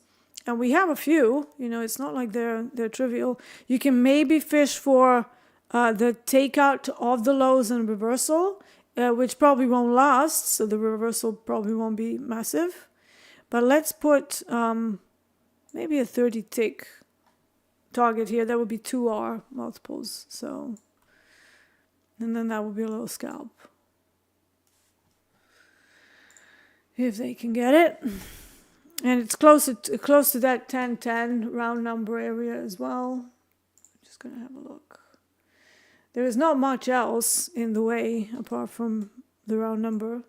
and we have a few, you know, it's not like they're trivial. You can maybe fish for the takeout of the lows and reversal, which probably won't last, so the reversal probably won't be massive. But let's put maybe a 30 tick target here. That would be 2R multiples, so... And then that would be a little scalp. If they can get it. And it's close to that 10-10 round number area as well. Just going to have a look. There is not much else in the way apart from the round number.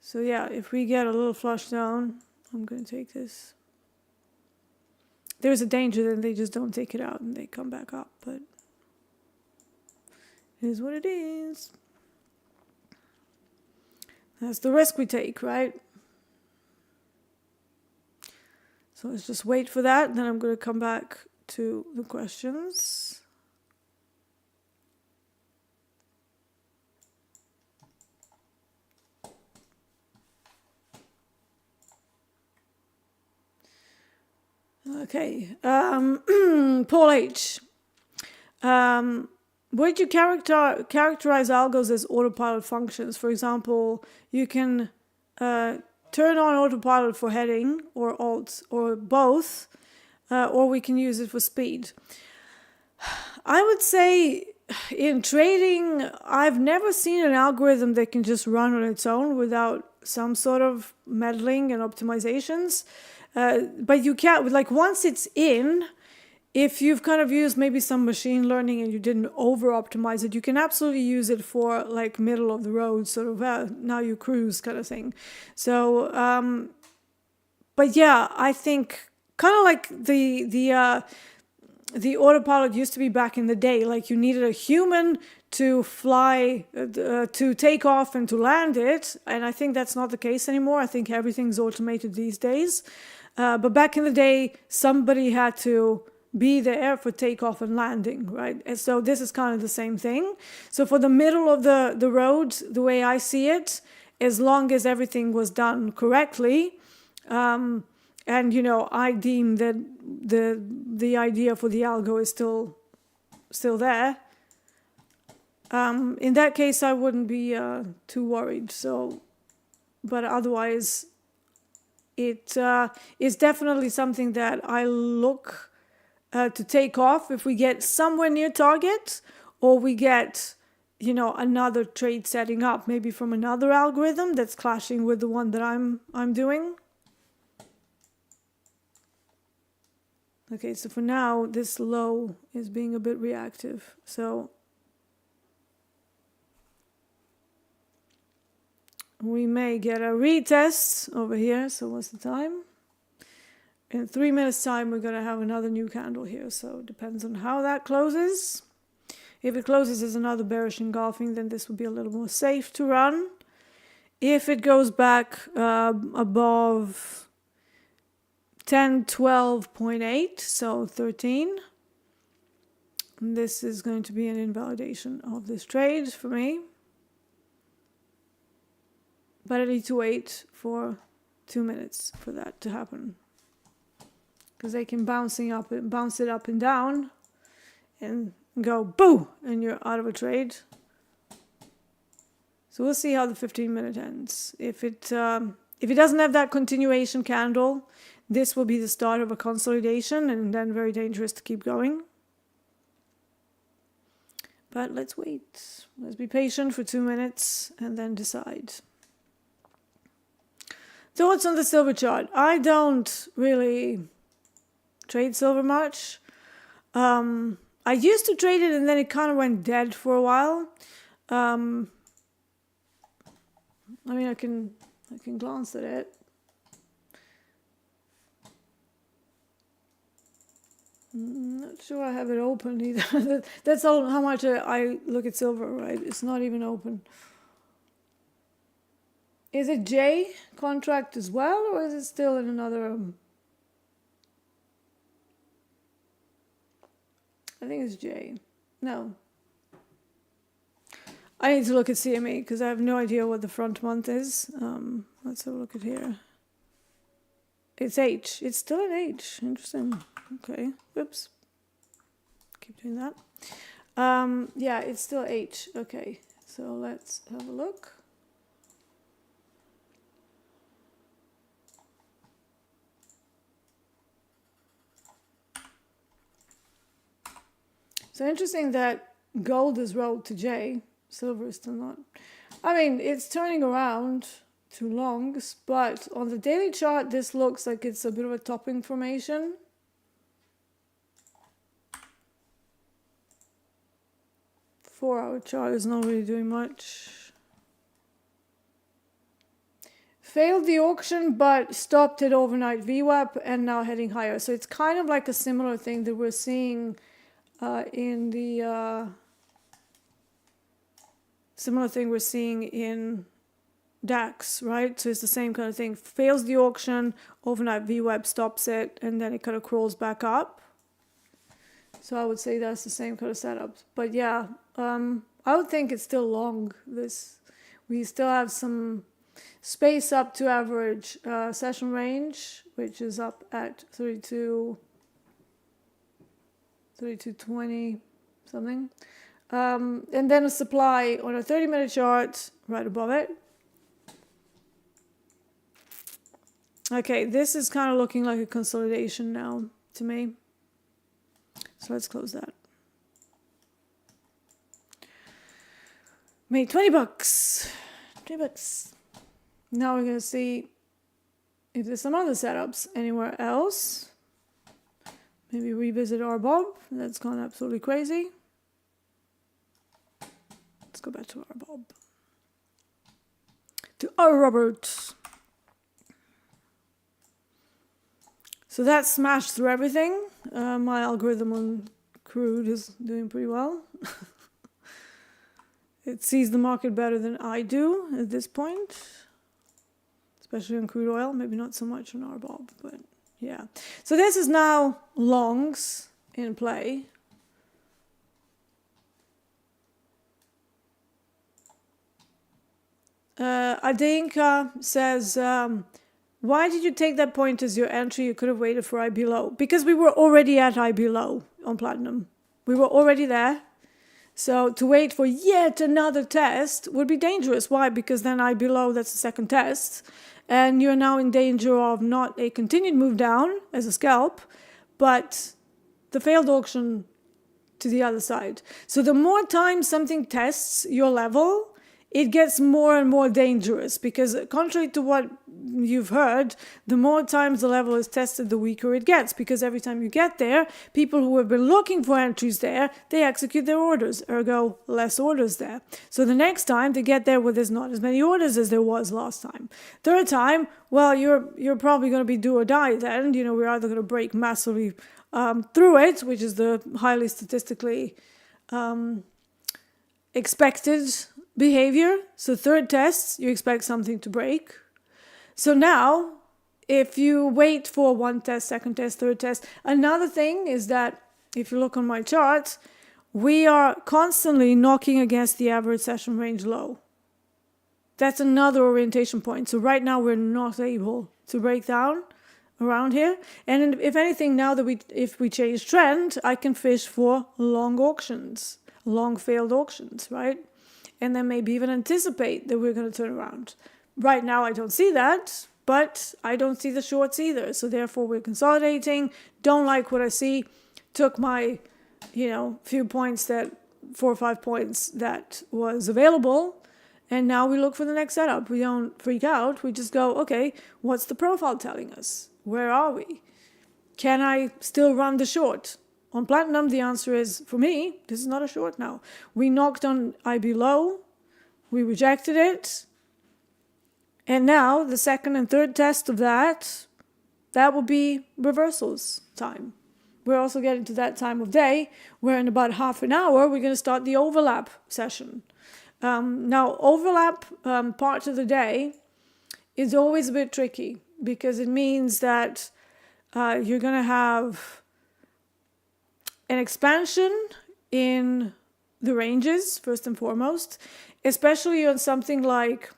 So yeah, if we get a little flush down, I'm going to take this. There's a danger that they just don't take it out and they come back up, but it is what it is. That's the risk we take, right? So let's just wait for that, then I'm going to come back to the questions. Okay. Paul H. Would you characterize algos as autopilot functions? For example, you can turn on autopilot for heading or alt or both, or we can use it for speed. I would say in trading, I've never seen an algorithm that can just run on its own without some sort of meddling and optimizations. But you can't, like once it's in, if you've kind of used maybe some machine learning and you didn't over optimize it, you can absolutely use it for like middle of the road sort of now you cruise kind of thing. So, but yeah, I think kind of like the autopilot used to be back in the day, like you needed a human to fly, to take off and to land it. And I think that's not the case anymore. I think everything's automated these days. But back in the day, somebody had to be there for takeoff and landing, right? And so this is kind of the same thing. So for the middle of the road, the way I see it, as long as everything was done correctly, and you know, I deem that the idea for the algo is still there. In that case, I wouldn't be too worried. So, but otherwise, it is definitely something that I look to take off if we get somewhere near target, or we get, you know, another trade setting up, maybe from another algorithm that's clashing with the one that I'm doing. Okay, so for now, this low is being a bit reactive. So we may get a retest over here. So what's the time? In 3 minutes time, we're going to have another new candle here. So it depends on how that closes. If it closes as another bearish engulfing, then this will be a little more safe to run. If it goes back above 1012.8, so 13, this is going to be an invalidation of this trade for me. But I need to wait for 2 minutes for that to happen, because they can bounce it up and down and go boo, and you're out of a trade. So we'll see how the 15-minute ends. If it doesn't have that continuation candle, this will be the start of a consolidation, and then very dangerous to keep going. But let's wait. Let's be patient for 2 minutes and then decide. So what's on the silver chart? I don't really trade silver much. I used to trade it, and then it kind of went dead for a while. I mean, I can glance at it. Not sure I have it open either. That's all how much I look at silver, right? It's not even open. Is it J contract as well, or is it still in another? I think it's J. No. I need to look at CME because I have no idea what the front month is. Let's have a look at here. It's H. It's still an H. Interesting. Okay. Whoops. Keep doing that. Yeah, it's still H. Okay. So let's have a look. So interesting that gold is rolled to J, silver is still not. I mean, it's turning around to longs, but on the daily chart, this looks like it's a bit of a topping formation. Four-hour chart is not really doing much. Failed the auction, but stopped at overnight VWAP and now heading higher. So it's kind of like a similar thing that we're seeing in the similar thing we're seeing in DAX, right? So it's the same kind of thing. Fails the auction, overnight VWAP stops it, and then it kind of crawls back up. So I would say that's the same kind of setup. But yeah, I would think it's still long. We still have some space up to average session range, which is up at 32. 32.20 something. And then a supply on a 30-minute chart right above it. Okay, this is kind of looking like a consolidation now to me. So let's close that. Made 20 bucks. 20 bucks. Now we're going to see if there's some other setups anywhere else. Maybe revisit RBOB. That's gone absolutely crazy. Let's go back to RBOB. To our Robert. So that smashed through everything. My algorithm on crude is doing pretty well. It sees the market better than I do at this point, especially on crude oil. Maybe not so much on RBOB, but yeah. So this is now longs in play. Adinka says, why did you take that point as your entry? You could have waited for IB low. Because we were already at IB low on platinum. We were already there. So to wait for yet another test would be dangerous. Why? Because then IB low, that's the second test. And you're now in danger of not a continued move down as a scalp, but the failed auction to the other side. So the more time something tests your level, it gets more and more dangerous, because contrary to what you've heard, the more times the level is tested, the weaker it gets, because every time you get there, people who have been looking for entries there, they execute their orders, ergo less orders there. So the next time they get there where there's not as many orders as there was last time. Third time, well, you're probably going to be do or die then. You know, we're either going to break massively through it, which is the highly statistically expected behavior. So third test, you expect something to break. So now, if you wait for one test, second test, third test, another thing is that if you look on my chart, we are constantly knocking against the average session range low. That's another orientation point. So right now we're not able to break down around here. And if anything, now that if we change trend, I can fish for long auctions, long failed auctions, right? And then maybe even anticipate that we're going to turn around. Right now, I don't see that, but I don't see the shorts either. So therefore, we're consolidating. Don't like what I see. Took my, few points 4 or 5 points that was available. And now we look for the next setup. We don't freak out. We just go, okay, what's the profile telling us? Where are we? Can I still run the short? On platinum, the answer is, for me, this is not a short now. We knocked on IB low. We rejected it. And now, the second and third test of that will be reversals time. We're also getting to that time of day where in about half an hour, we're going to start the overlap session. Now, overlap part of the day is always a bit tricky because it means that you're going to have an expansion in the ranges, first and foremost, especially on something like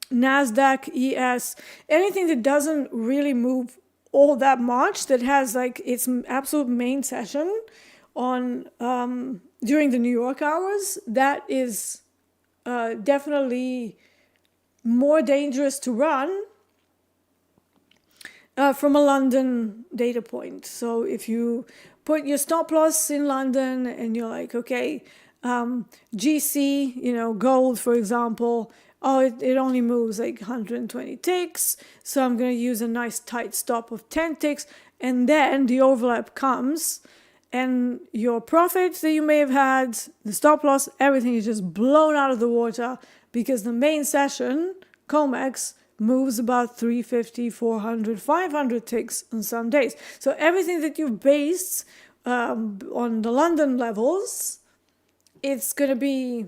NASDAQ, ES, anything that doesn't really move all that much, that has like its absolute main session on during the New York hours, that is definitely more dangerous to run from a London data point. So if you put your stop loss in London and you're like, okay, GC, gold, for example, it only moves like 120 ticks. So I'm going to use a nice tight stop of 10 ticks. And then the overlap comes and your profits that you may have had, the stop loss, everything is just blown out of the water because the main session, COMEX, moves about 350, 400, 500 ticks on some days. So everything that you've based on the London levels, it's going to be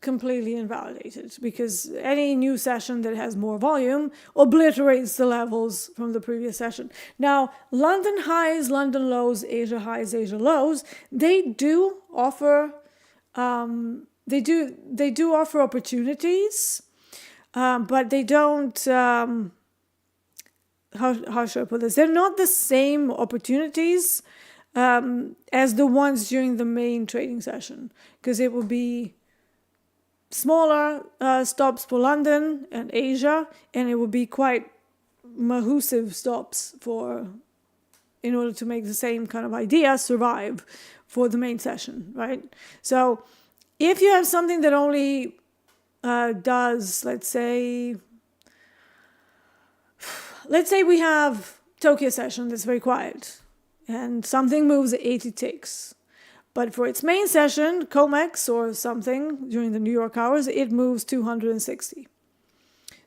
completely invalidated because any new session that has more volume obliterates the levels from the previous session. Now, London highs, London lows, Asia highs, Asia lows, they do offer offer opportunities. But they don't, how should I put this? They're not the same opportunities as the ones during the main trading session, because it will be smaller stops for London and Asia, and it will be quite massive stops in order to make the same kind of idea survive for the main session, right? So if you have something that only does, let's say we have Tokyo session that's very quiet, and something moves at 80 ticks. But for its main session, COMEX or something during the New York hours, it moves 260.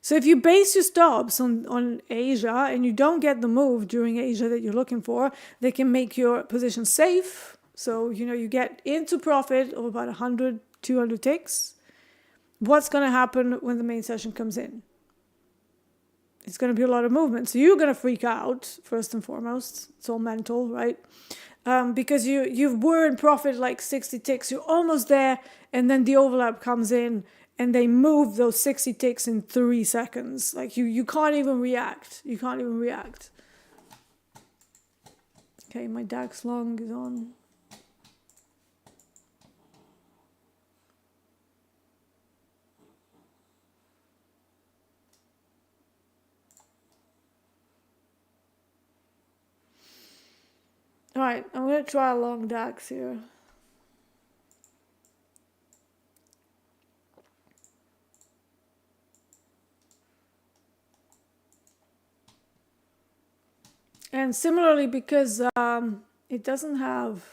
So if you base your stops on Asia and you don't get the move during Asia that you're looking for, they can make your position safe. So, you get into profit of about 100, 200 ticks. What's going to happen when the main session comes in? It's going to be a lot of movement. So you're going to freak out, first and foremost. It's all mental, right? Because you were in profit like 60 ticks. You're almost there, and then the overlap comes in, and they move those 60 ticks in 3 seconds. Like you can't even react. You can't even react. Okay, my DAX long is on. All right, I'm going to try a long DAX here. And similarly, because it doesn't have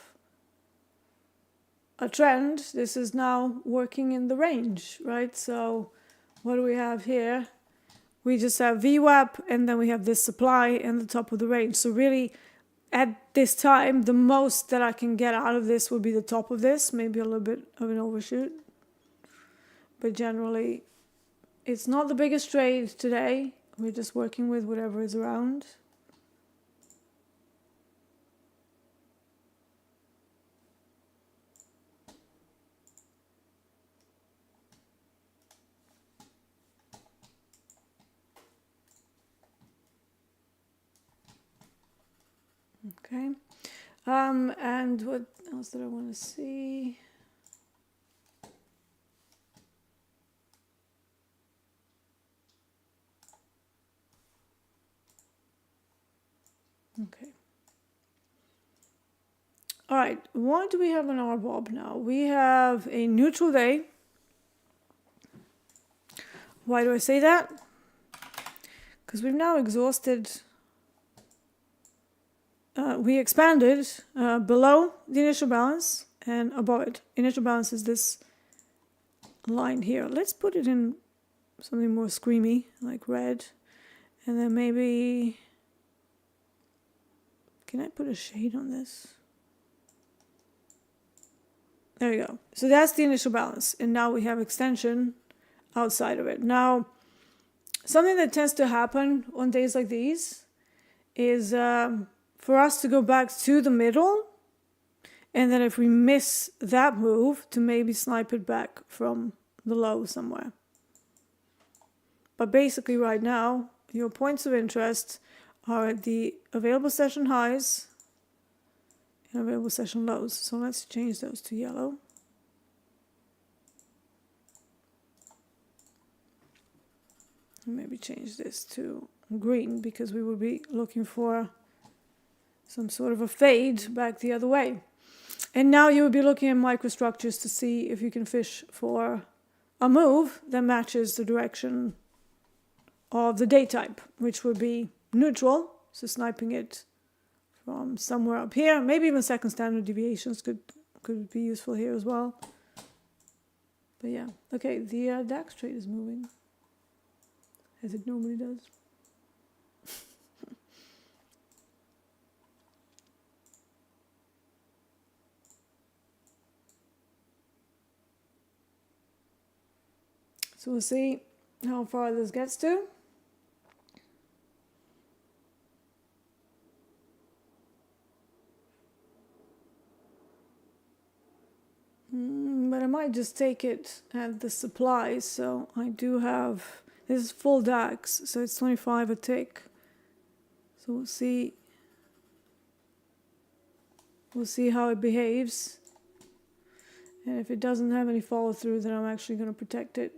a trend, this is now working in the range, right? So what do we have here? We just have VWAP, and then we have this supply and the top of the range. So really, at this time, the most that I can get out of this would be the top of this, maybe a little bit of an overshoot. But generally, it's not the biggest trade today. We're just working with whatever is around. Okay. And what else did I want to see? Okay. All right. What do we have on RBOB now? We have a neutral day. Why do I say that? Because we've now exhausted. We expanded below the initial balance and above it. Initial balance is this line here. Let's put it in something more screamy, like red. And then maybe, can I put a shade on this? There you go. So that's the initial balance. And now we have extension outside of it. Now, something that tends to happen on days like these is for us to go back to the middle, and then if we miss that move, to maybe snipe it back from the low somewhere. But basically right now, your points of interest are at the available session highs and available session lows. So let's change those to yellow. Maybe change this to green, because we will be looking for some sort of a fade back the other way. And now you will be looking at microstructures to see if you can fish for a move that matches the direction of the day type, which would be neutral. So sniping it from somewhere up here. Maybe even second standard deviations could be useful here as well. But yeah, okay, the DAX trade is moving as it normally does. So we'll see how far this gets to. But I might just take it at the supply. So I do have, this is full DAX, so it's 25 a tick. So we'll see. We'll see how it behaves. And if it doesn't have any follow through, then I'm actually going to protect it.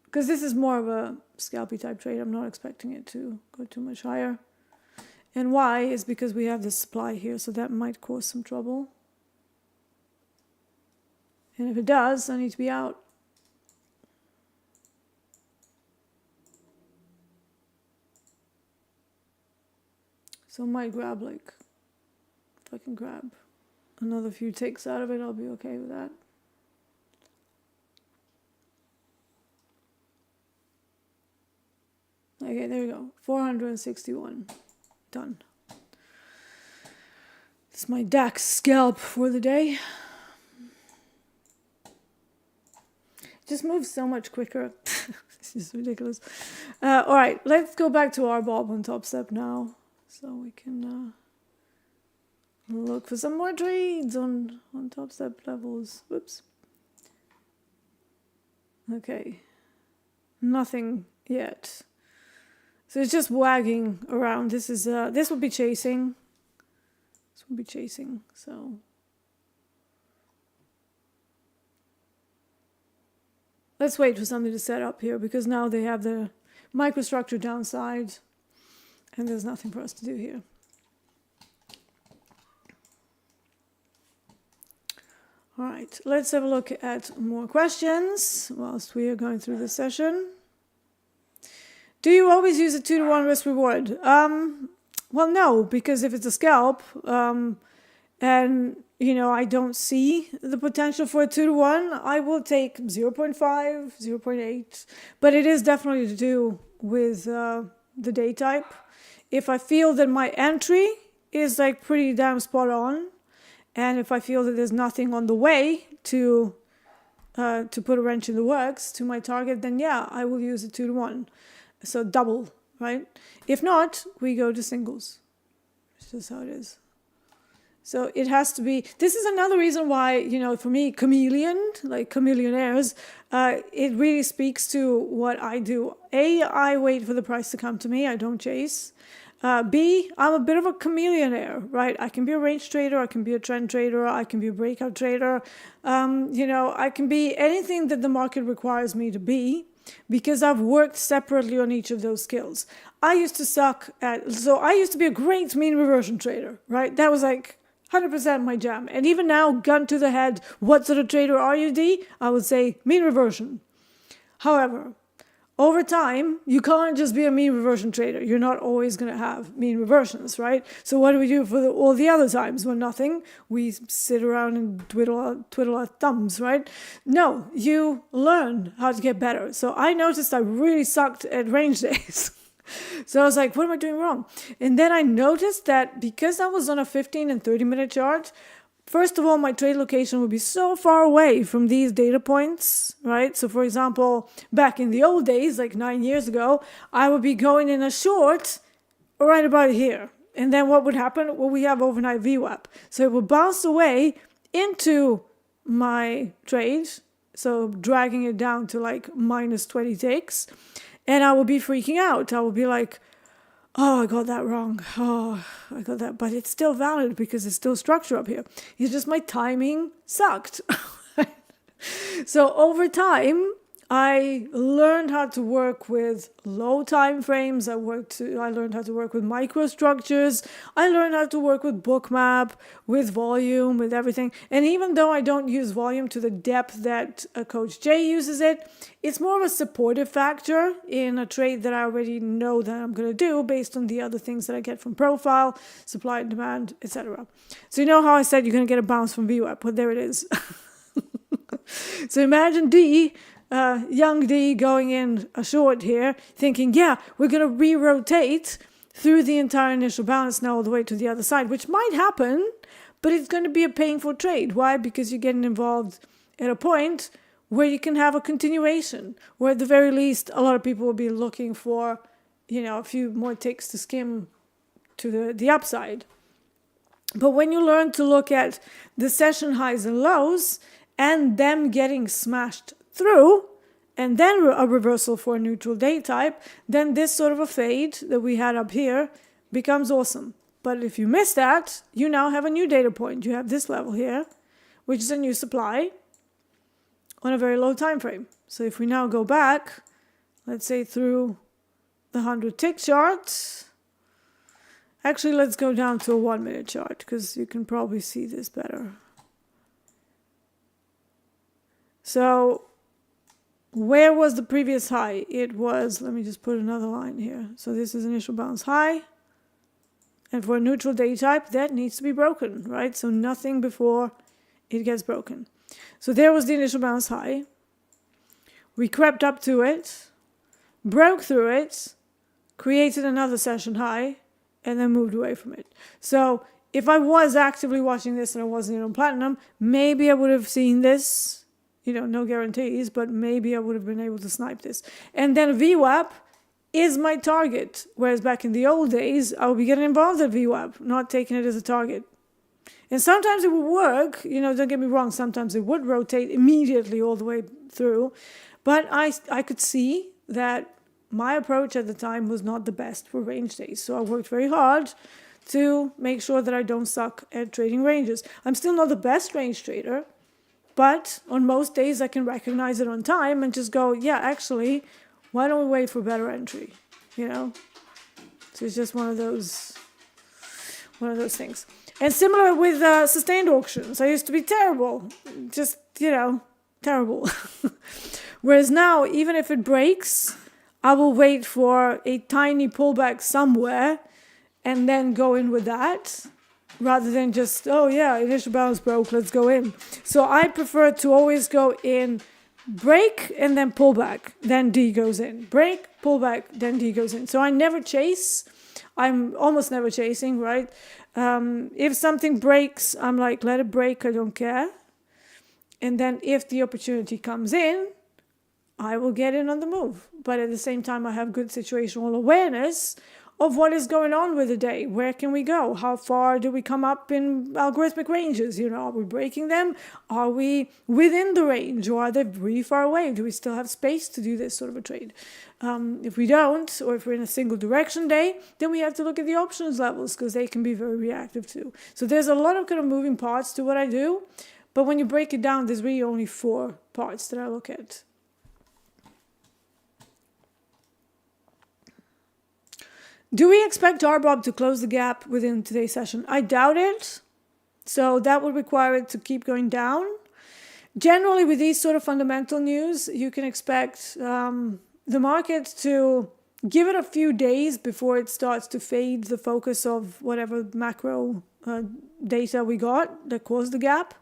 Because this is more of a scalpy type trade. I'm not expecting it to go too much higher. And why is because we have this supply here, so that might cause some trouble. And if it does, I need to be out. So I might grab, like, if I can grab another few ticks out of it, I'll be okay with that. Okay, there we go. 461. Done. This is my DAX scalp for the day. It just moves so much quicker. This is ridiculous. All right, let's go back to RBOB on Topstep now, so we can look for some more trades on Topstep levels. Whoops. Okay, nothing yet. So it's just wagging around. This is this would be chasing. This would be chasing. So let's wait for something to set up here, because now they have the microstructure downside, and there's nothing for us to do here. All right, let's have a look at more questions whilst we are going through the session. Do you always use a 2-to-1 risk reward? Well, no, because if it's a scalp, and you know, I don't see the potential for a 2-to-1, I will take 0.5, 0.8, but it is definitely to do with the day type. If I feel that my entry is like pretty damn spot on, and if I feel that there's nothing on the way to put a wrench in the works to my target, then yeah, I will use a 2-to-1. So double, right? If not, we go to singles. It's just how it is. So it has to be, this is another reason why, you know, for me, chameleon, like chameleonaires, it really speaks to what I do. A, I wait for the price to come to me. I don't chase. B, I'm a bit of a chameleonaire, right? I can be a range trader, I can be a trend trader, I can be a breakout trader. You know, I can be anything that the market requires me to be, because I've worked separately on each of those skills. I used to suck at, so I used to be a great mean reversion trader, right? That was like 100% my jam. And even now, gun to the head, what sort of trader are you, Dee? I would say mean reversion. However, over time, you can't just be a mean reversion trader. You're not always going to have mean reversions, right? So what do we do for all the other times when nothing? We sit around and twiddle our thumbs, right? No, you learn how to get better. So I noticed I really sucked at range days. So I was like, what am I doing wrong? And then I noticed that because I was on a 15 and 30-minute chart, first of all, my trade location would be so far away from these data points, right? So for example, back in the old days, like 9 years ago, I would be going in a short right about here. And then what would happen? Well, we have overnight VWAP. So it would bounce away into my trade, so dragging it down to like minus 20 ticks. And I would be freaking out. I would be like, oh, I got that wrong. Oh, I got that. But it's still valid because it's still structure up here. It's just my timing sucked. So over time, I learned how to work with low time frames. I learned how to work with microstructures. I learned how to work with bookmap, with volume, with everything. And even though I don't use volume to the depth that Coach Jay uses it, it's more of a supportive factor in a trade that I already know that I'm going to do based on the other things that I get from profile, supply and demand, etc. So you know how I said you're going to get a bounce from VWAP? Well, there it is. So imagine D, young D going in a short here, thinking, yeah, we're going to re-rotate through the entire initial balance now all the way to the other side, which might happen, but it's going to be a painful trade. Why? Because you're getting involved at a point where you can have a continuation, where at the very least, a lot of people will be looking for, you know, a few more ticks to skim to the upside. But when you learn to look at the session highs and lows and them getting smashed through, and then a reversal for a neutral day type, then this sort of a fade that we had up here becomes awesome. But if you miss that, you now have a new data point. You have this level here, which is a new supply on a very low time frame. So if we now go back, let's say through the 100 tick chart, actually let's go down to a 1 minute chart because you can probably see this better. So where was the previous high? It was, let me just put another line here. So this is initial bounce high. And for a neutral day type, that needs to be broken, right? So nothing before it gets broken. So there was the initial bounce high. We crept up to it, broke through it, created another session high, and then moved away from it. So if I was actively watching this and I wasn't on platinum, maybe I would have seen this, you know, no guarantees, but maybe I would have been able to snipe this. And then VWAP is my target, whereas back in the old days, I would be getting involved at VWAP, not taking it as a target. And sometimes it would work, you know, don't get me wrong, sometimes it would rotate immediately all the way through, but I could see that my approach at the time was not the best for range days. So I worked very hard to make sure that I don't suck at trading ranges. I'm still not the best range trader, but on most days I can recognize it on time and just go, yeah, actually, why don't we wait for better entry, you know? So it's just one of those things. And similar with sustained auctions. I used to be terrible, just, you know, terrible. Whereas now, even if it breaks, I will wait for a tiny pullback somewhere and then go in with that, rather than just, oh yeah, initial bounce broke, let's go in. So I prefer to always go in, break, and then pull back, then D goes in. Break, pull back, then D goes in. So I never chase. I'm almost never chasing, right? If something breaks, I'm like, let it break, I don't care. And then if the opportunity comes in, I will get in on the move. But at the same time, I have good situational awareness of what is going on with the day. Where can we go? How far do we come up in algorithmic ranges? You know, are we breaking them? Are we within the range, or are they really far away? Do we still have space to do this sort of a trade? If we don't, or if we're in a single direction day, then we have to look at the options levels because they can be very reactive too. So there's a lot of kind of moving parts to what I do. But when you break it down, there's really only 4 parts that I look at. Do we expect RBOB to close the gap within today's session? I doubt it. So that would require it to keep going down. Generally, with these sort of fundamental news, you can expect the market to give it a few days before it starts to fade the focus of whatever macro data we got that caused the gap.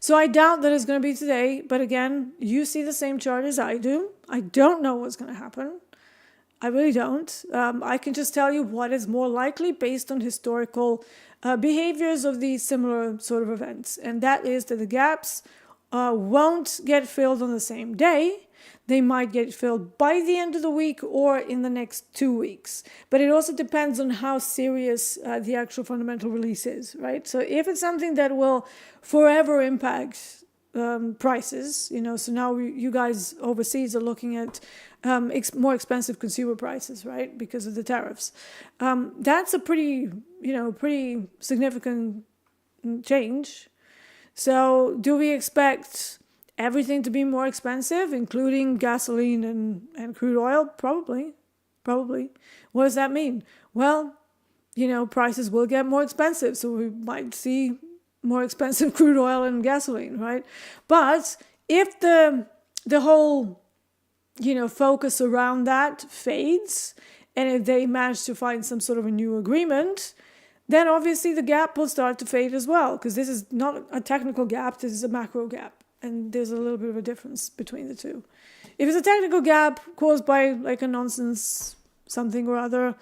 So I doubt that it's going to be today. But again, you see the same chart as I do. I don't know what's going to happen. I really don't. I can just tell you what is more likely based on historical behaviors of these similar sort of events. And that is that the gaps won't get filled on the same day. They might get filled by the end of the week or in the next 2 weeks. But it also depends on how serious the actual fundamental release is, right? So if it's something that will forever impact prices, you know, so now you guys overseas are looking at more expensive consumer prices, right, because of the tariffs. That's a pretty significant change. So do we expect everything to be more expensive, including gasoline and crude oil? Probably. What does that mean? Well, you know, prices will get more expensive, so we might see more expensive crude oil and gasoline, right? But if the whole, you know, focus around that fades, and if they manage to find some sort of a new agreement, then obviously the gap will start to fade as well, because this is not a technical gap, this is a macro gap, and there's a little bit of a difference between the two. If it's a technical gap caused by like a nonsense something or other,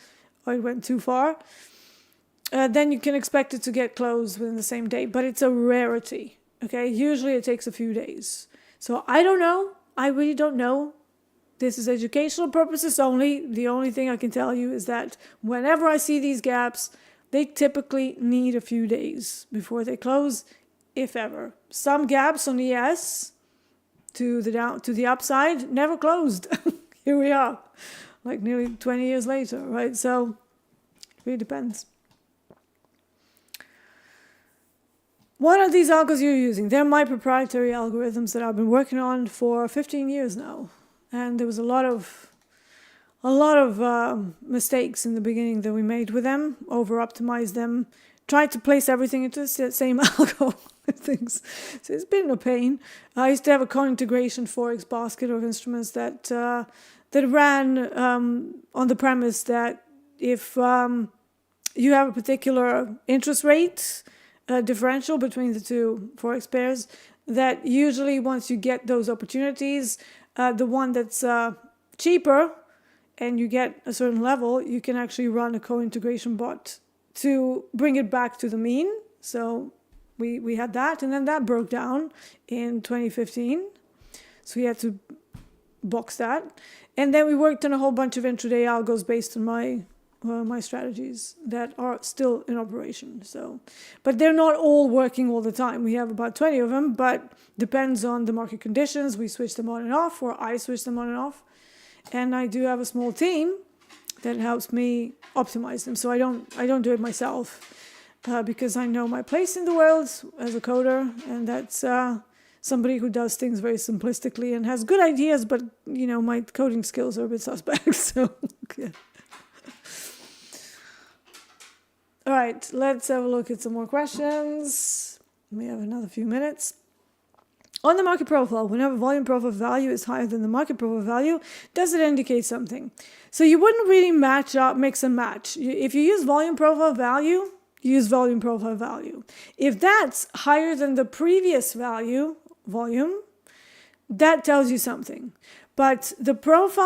or it went too far, then you can expect it to get closed within the same day, but it's a rarity, okay? Usually it takes a few days. So I don't know. I really don't know. This is educational purposes only. The only thing I can tell you is that whenever I see these gaps, they typically need a few days before they close, if ever. Some gaps on ES to the upside never closed. Here we are, like nearly 20 years later, right? So it really depends. What are these algos you're using? They're my proprietary algorithms that I've been working on for 15 years now. And there was a lot of mistakes in the beginning that we made with them, over-optimized them, tried to place everything into the same algo and things. So it's been a pain. I used to have a co-integration forex basket of instruments that ran on the premise that if you have a particular interest rate differential between the two forex pairs, that usually once you get those opportunities, the one that's cheaper and you get a certain level, you can actually run a co-integration bot to bring it back to the mean. So we had that, and then that broke down in 2015. So we had to box that. And then we worked on a whole bunch of intraday algos based on my strategies that are still in operation. So, but they're not all working all the time. We have about 20 of them, but depends on the market conditions. We switch them on and off, or I switch them on and off. And I do have a small team that helps me optimize them. So I don't do it myself because I know my place in the world as a coder, and that's somebody who does things very simplistically and has good ideas, but my coding skills are a bit suspect. So yeah. All right, let's have a look at some more questions. We have another few minutes. On the market profile, whenever volume profile value is higher than the market profile value, does it indicate something? So you wouldn't really mix and match. If you use volume profile value, use volume profile value. If that's higher than the previous value, volume, that tells you something. But the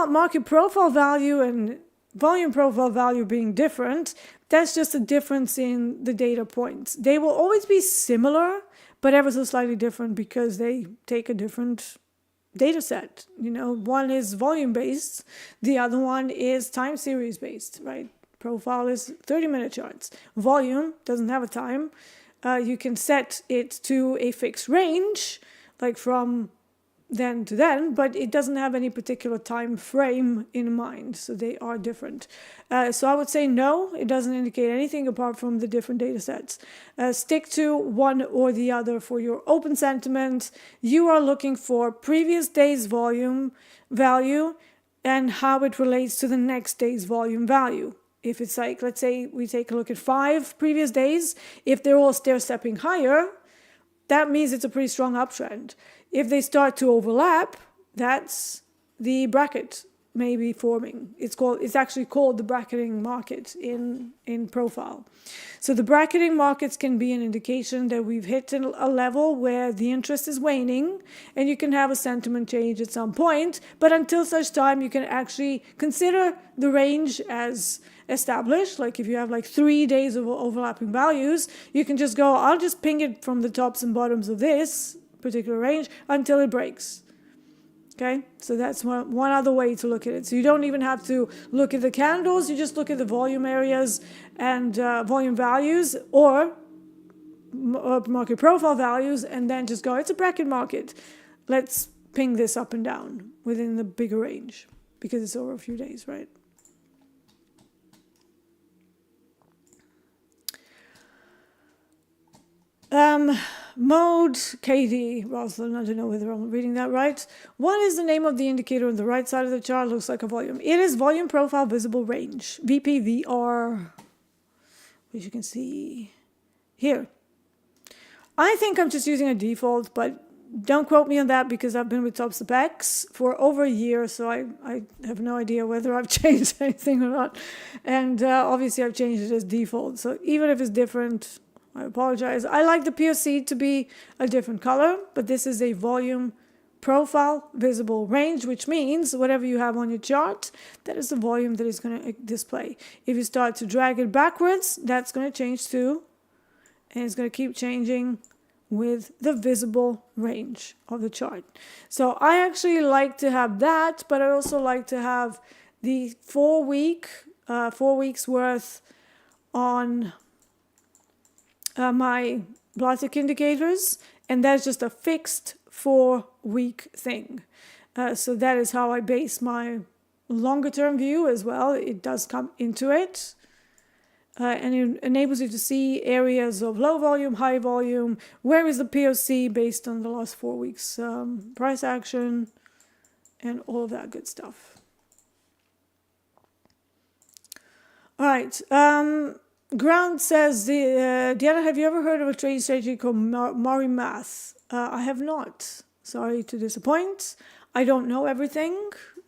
market profile value and volume profile value being different, that's just a difference in the data points. They will always be similar, but ever so slightly different because they take a different data set. One is volume based, the other one is time series based, right? Profile is 30-minute charts. Volume doesn't have a time. You can set it to a fixed range, like from then to then, but it doesn't have any particular time frame in mind, so they are different. So I would say no, it doesn't indicate anything apart from the different data sets. Stick to one or the other for your open sentiment. You are looking for previous day's volume value and how it relates to the next day's volume value. If it's like, let's say we take a look at 5 previous days, if they're all stair-stepping higher, that means it's a pretty strong uptrend. If they start to overlap, that's the bracket maybe forming. It's actually called the bracketing market in profile. So the bracketing markets can be an indication that we've hit a level where the interest is waning and you can have a sentiment change at some point, but until such time you can actually consider the range as established. Like if you have like 3 days of overlapping values, you can just go, I'll just ping it from the tops and bottoms of this particular range until it breaks. Okay, so that's one other way to look at it. So you don't even have to look at the candles, you just look at the volume areas and volume values or market profile values, and then just go, it's a bracket market. Let's ping this up and down within the bigger range because it's over a few days, right? Mode KD, Rosalind, I don't know whether I'm reading that right. What is the name of the indicator on the right side of the chart? Looks like a volume. It is volume profile visible range, VPVR, which you can see here. I think I'm just using a default, but don't quote me on that because I've been with Topstep for over a year, so I have no idea whether I've changed anything or not. And obviously I've changed it as default, so even if it's different, I apologize. I like the POC to be a different color, but this is a volume profile visible range, which means whatever you have on your chart, that is the volume that is going to display. If you start to drag it backwards, that's going to change too, and it's going to keep changing with the visible range of the chart. So I actually like to have that, but I also like to have the 4 weeks worth on my Bloodtick indicators, and that's just a fixed 4-week thing. So that is how I base my longer term view as well. It does come into it. and it enables you to see areas of low volume, high volume, where is the POC based on the last 4 weeks price action, and all of that good stuff. All right. Ground says, Deeyana, have you ever heard of a trading strategy called Mari Math? I have not. Sorry to disappoint. I don't know everything.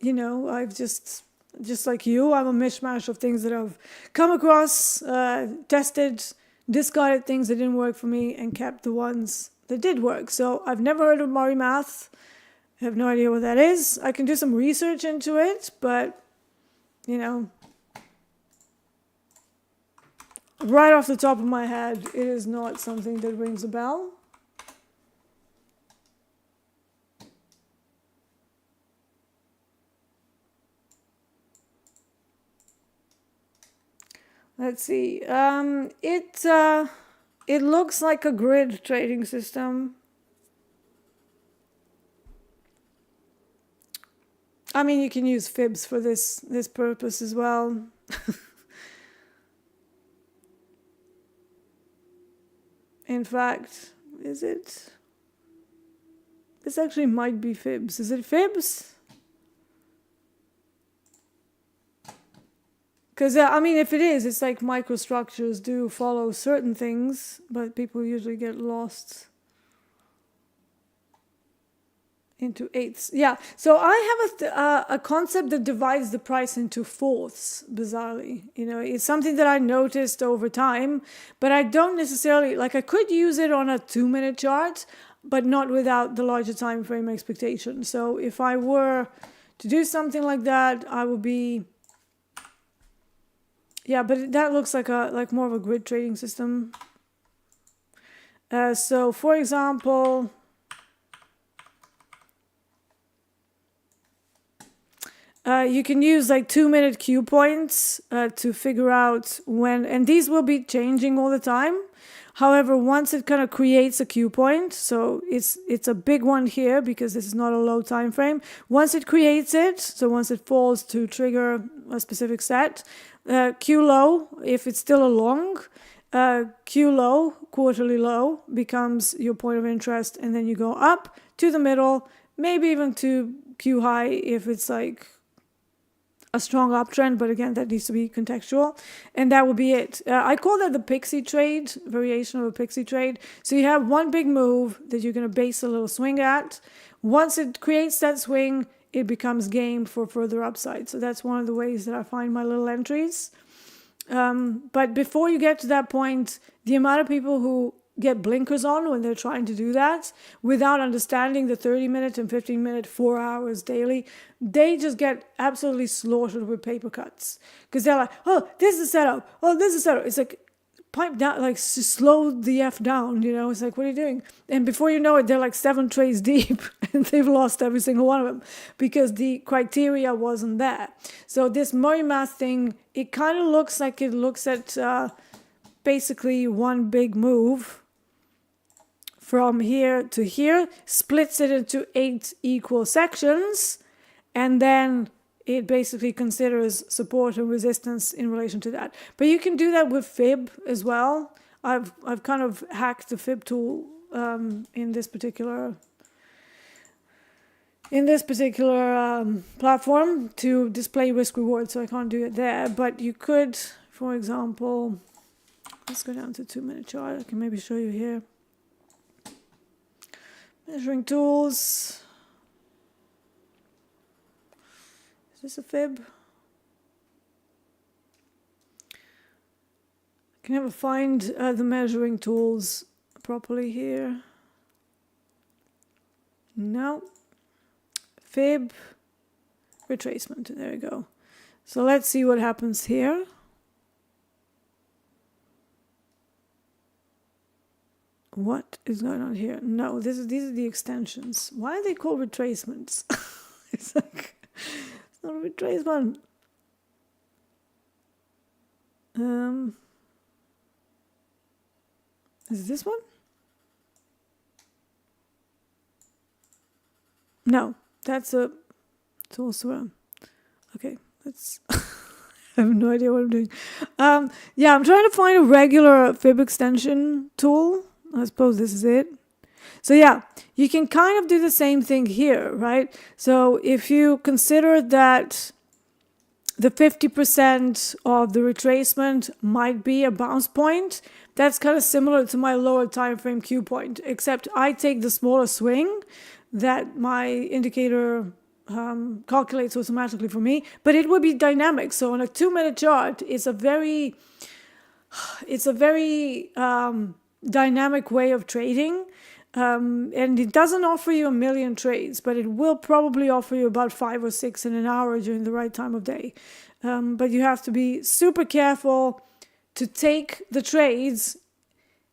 You know, I've just like you, I'm a mishmash of things that I've come across, tested, discarded things that didn't work for me, and kept the ones that did work. So I've never heard of Mari Math. I have no idea what that is. I can do some research into it, but, you know, right off the top of my head, it is not something that rings a bell. Let's see. It looks like a grid trading system. I mean, you can use fibs for this purpose as well. In fact, is it? This actually might be fibs. Is it fibs? Because, I mean, if it is, it's like microstructures do follow certain things, but people usually get lost into eighths. Yeah, so I have a concept that divides the price into fourths, bizarrely. You know, it's something that I noticed over time, but I don't necessarily, like I could use it on a 2-minute chart, but not without the larger time frame expectation. So if I were to do something like that, I would be... Yeah, but that looks like more of a grid trading system. So, for example, you can use like 2-minute cue points to figure out when, and these will be changing all the time. However, once it kind of creates a cue point, so it's a big one here because this is not a low time frame. Once it creates it, so once it falls to trigger a specific set, Q low, if it's still a long, Q low, quarterly low, becomes your point of interest, and then you go up to the middle, maybe even to Q high if it's like a strong uptrend, but again, that needs to be contextual, and that will be it. I call that the pixie trade, variation of a pixie trade. So you have one big move that you're going to base a little swing at. Once it creates that swing, it becomes game for further upside. So that's one of the ways that I find my little entries. But before you get to that point, the amount of people who get blinkers on when they're trying to do that without understanding the 30-minute and 15-minute 4 hours daily, they just get absolutely slaughtered with paper cuts. Because they're like, oh, this is a setup. Oh, this is a setup. It's like, pipe down, like slow the F down, you know? It's like, what are you doing? And before you know it, they're like 7 trades deep and they've lost every single one of them because the criteria wasn't there. So this Murray Math thing, it kind of looks like it looks at basically one big move from here to here, splits it into 8 equal sections, and then it basically considers support and resistance in relation to that. But you can do that with fib as well. I've kind of hacked the fib tool in this particular platform to display risk reward, so I can't do it there. But you could, for example, let's go down to 2-minute chart. I can maybe show you here. Measuring tools. Is this a fib? I can never find the measuring tools properly here. No. Fib. Retracement. There we go. So let's see what happens here. What is going on here? No, these are the extensions. Why are they called retracements? It's like, it's not a retracement. Is this one? No, that's a, it's also a, okay, let's, I have no idea what I'm doing. Yeah, I'm trying to find a regular fib extension tool. I suppose this is it. So yeah, you can kind of do the same thing here, right? So if you consider that the 50% of the retracement might be a bounce point, that's kind of similar to my lower time frame Q point, except I take the smaller swing that my indicator calculates automatically for me, but it would be dynamic. So on a 2-minute chart, it's a very dynamic way of trading. And it doesn't offer you a million trades, but it will probably offer you about 5 or 6 in an hour during the right time of day. But you have to be super careful to take the trades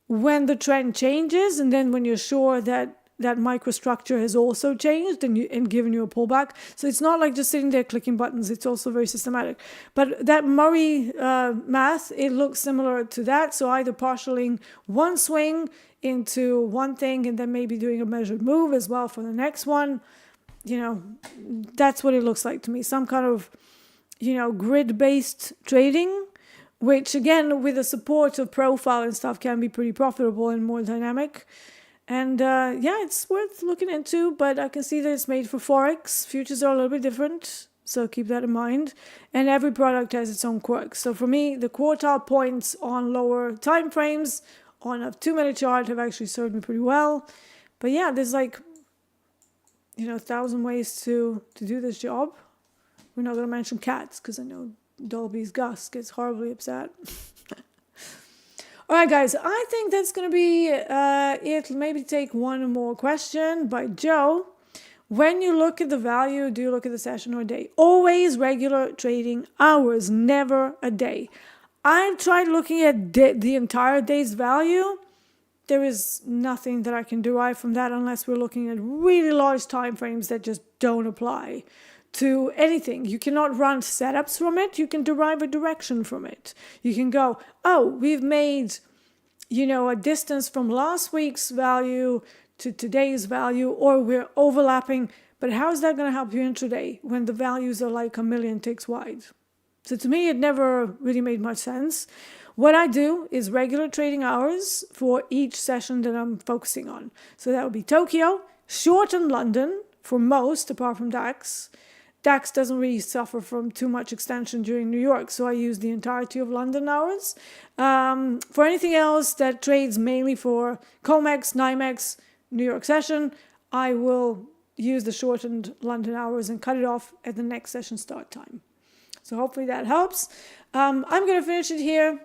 when the trend changes, and then when you're sure that that microstructure has also changed and given you a pullback. So it's not like just sitting there clicking buttons. It's also very systematic. But that Murray math, it looks similar to that. So either partialing one swing into one thing and then maybe doing a measured move as well for the next one. That's what it looks like to me. Some kind of, grid-based trading, which again, with the support of profile and stuff, can be pretty profitable and more dynamic. And it's worth looking into, but I can see that it's made for Forex. Futures are a little bit different, so keep that in mind. And every product has its own quirks. So for me, the quartile points on lower time frames on a 2-minute chart have actually served me pretty well. But yeah, there's 1,000 ways to do this job. We're not going to mention cats, because I know Dolby's Gus gets horribly upset. All right, guys, I think that's going to be it. Maybe take one more question by Joe. When you look at the value, do you look at the session or a day? Always regular trading hours, never a day. I've tried looking at the entire day's value. There is nothing that I can derive from that unless we're looking at really large time frames that just don't apply to anything. You cannot run setups from it. You can derive a direction from it. You can go, oh, we've made, a distance from last week's value to today's value, or we're overlapping. But how is that going to help you intraday when the values are like a million ticks wide? So to me, it never really made much sense. What I do is regular trading hours for each session that I'm focusing on. So that would be Tokyo, shorten London for most, apart from DAX. DAX doesn't really suffer from too much extension during New York, so I use the entirety of London hours. For anything else that trades mainly for COMEX, NYMEX, New York session, I will use the shortened London hours and cut it off at the next session start time. So hopefully that helps. I'm going to finish it here.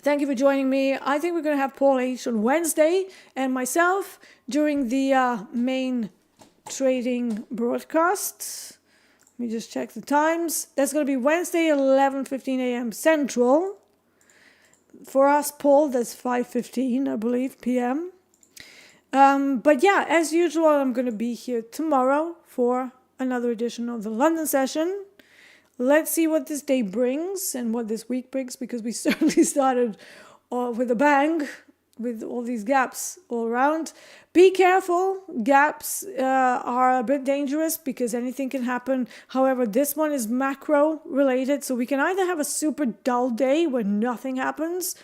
Thank you for joining me. I think we're going to have Paul H. on Wednesday and myself during the main trading broadcasts. Let me just check the times. That's going to be Wednesday, 11:15 a.m. Central. For us, Paul, that's 5:15, I believe, p.m. But yeah, as usual, I'm going to be here tomorrow for another edition of the London session. Let's see what this day brings and what this week brings, because we certainly started with a bang with all these gaps all around. Be careful. Gaps are a bit dangerous because anything can happen. However, this one is macro related, so we can either have a super dull day where nothing happens,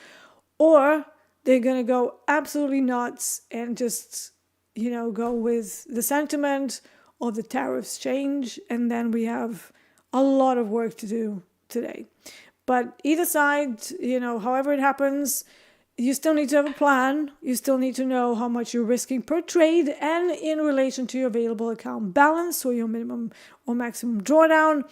or they're going to go absolutely nuts and just, go with the sentiment or the tariffs change, and then we have a lot of work to do today. But either side, however it happens, you still need to have a plan. You still need to know how much you're risking per trade and in relation to your available account balance or your minimum or maximum drawdown.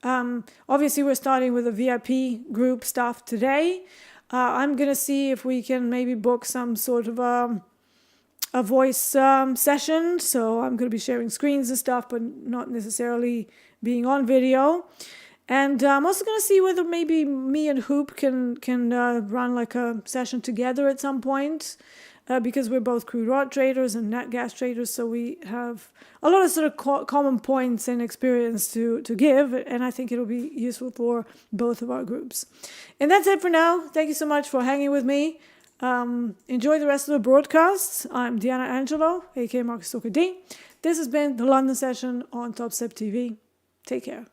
Obviously, we're starting with a VIP group stuff today. I'm going to see if we can maybe book some sort of a voice session. So I'm going to be sharing screens and stuff, but not necessarily being on video. And I'm also going to see whether maybe me and Hoop can run like a session together at some point, because we're both crude rod traders and nat gas traders, so we have a lot of sort of common points and experience to give, and I think it'll be useful for both of our groups. And that's it for now. Thank you so much for hanging with me. Enjoy the rest of the broadcasts. I'm Deeyana Angelo, aka Marcus Dee. This has been the London session on TopstepTV. Take care.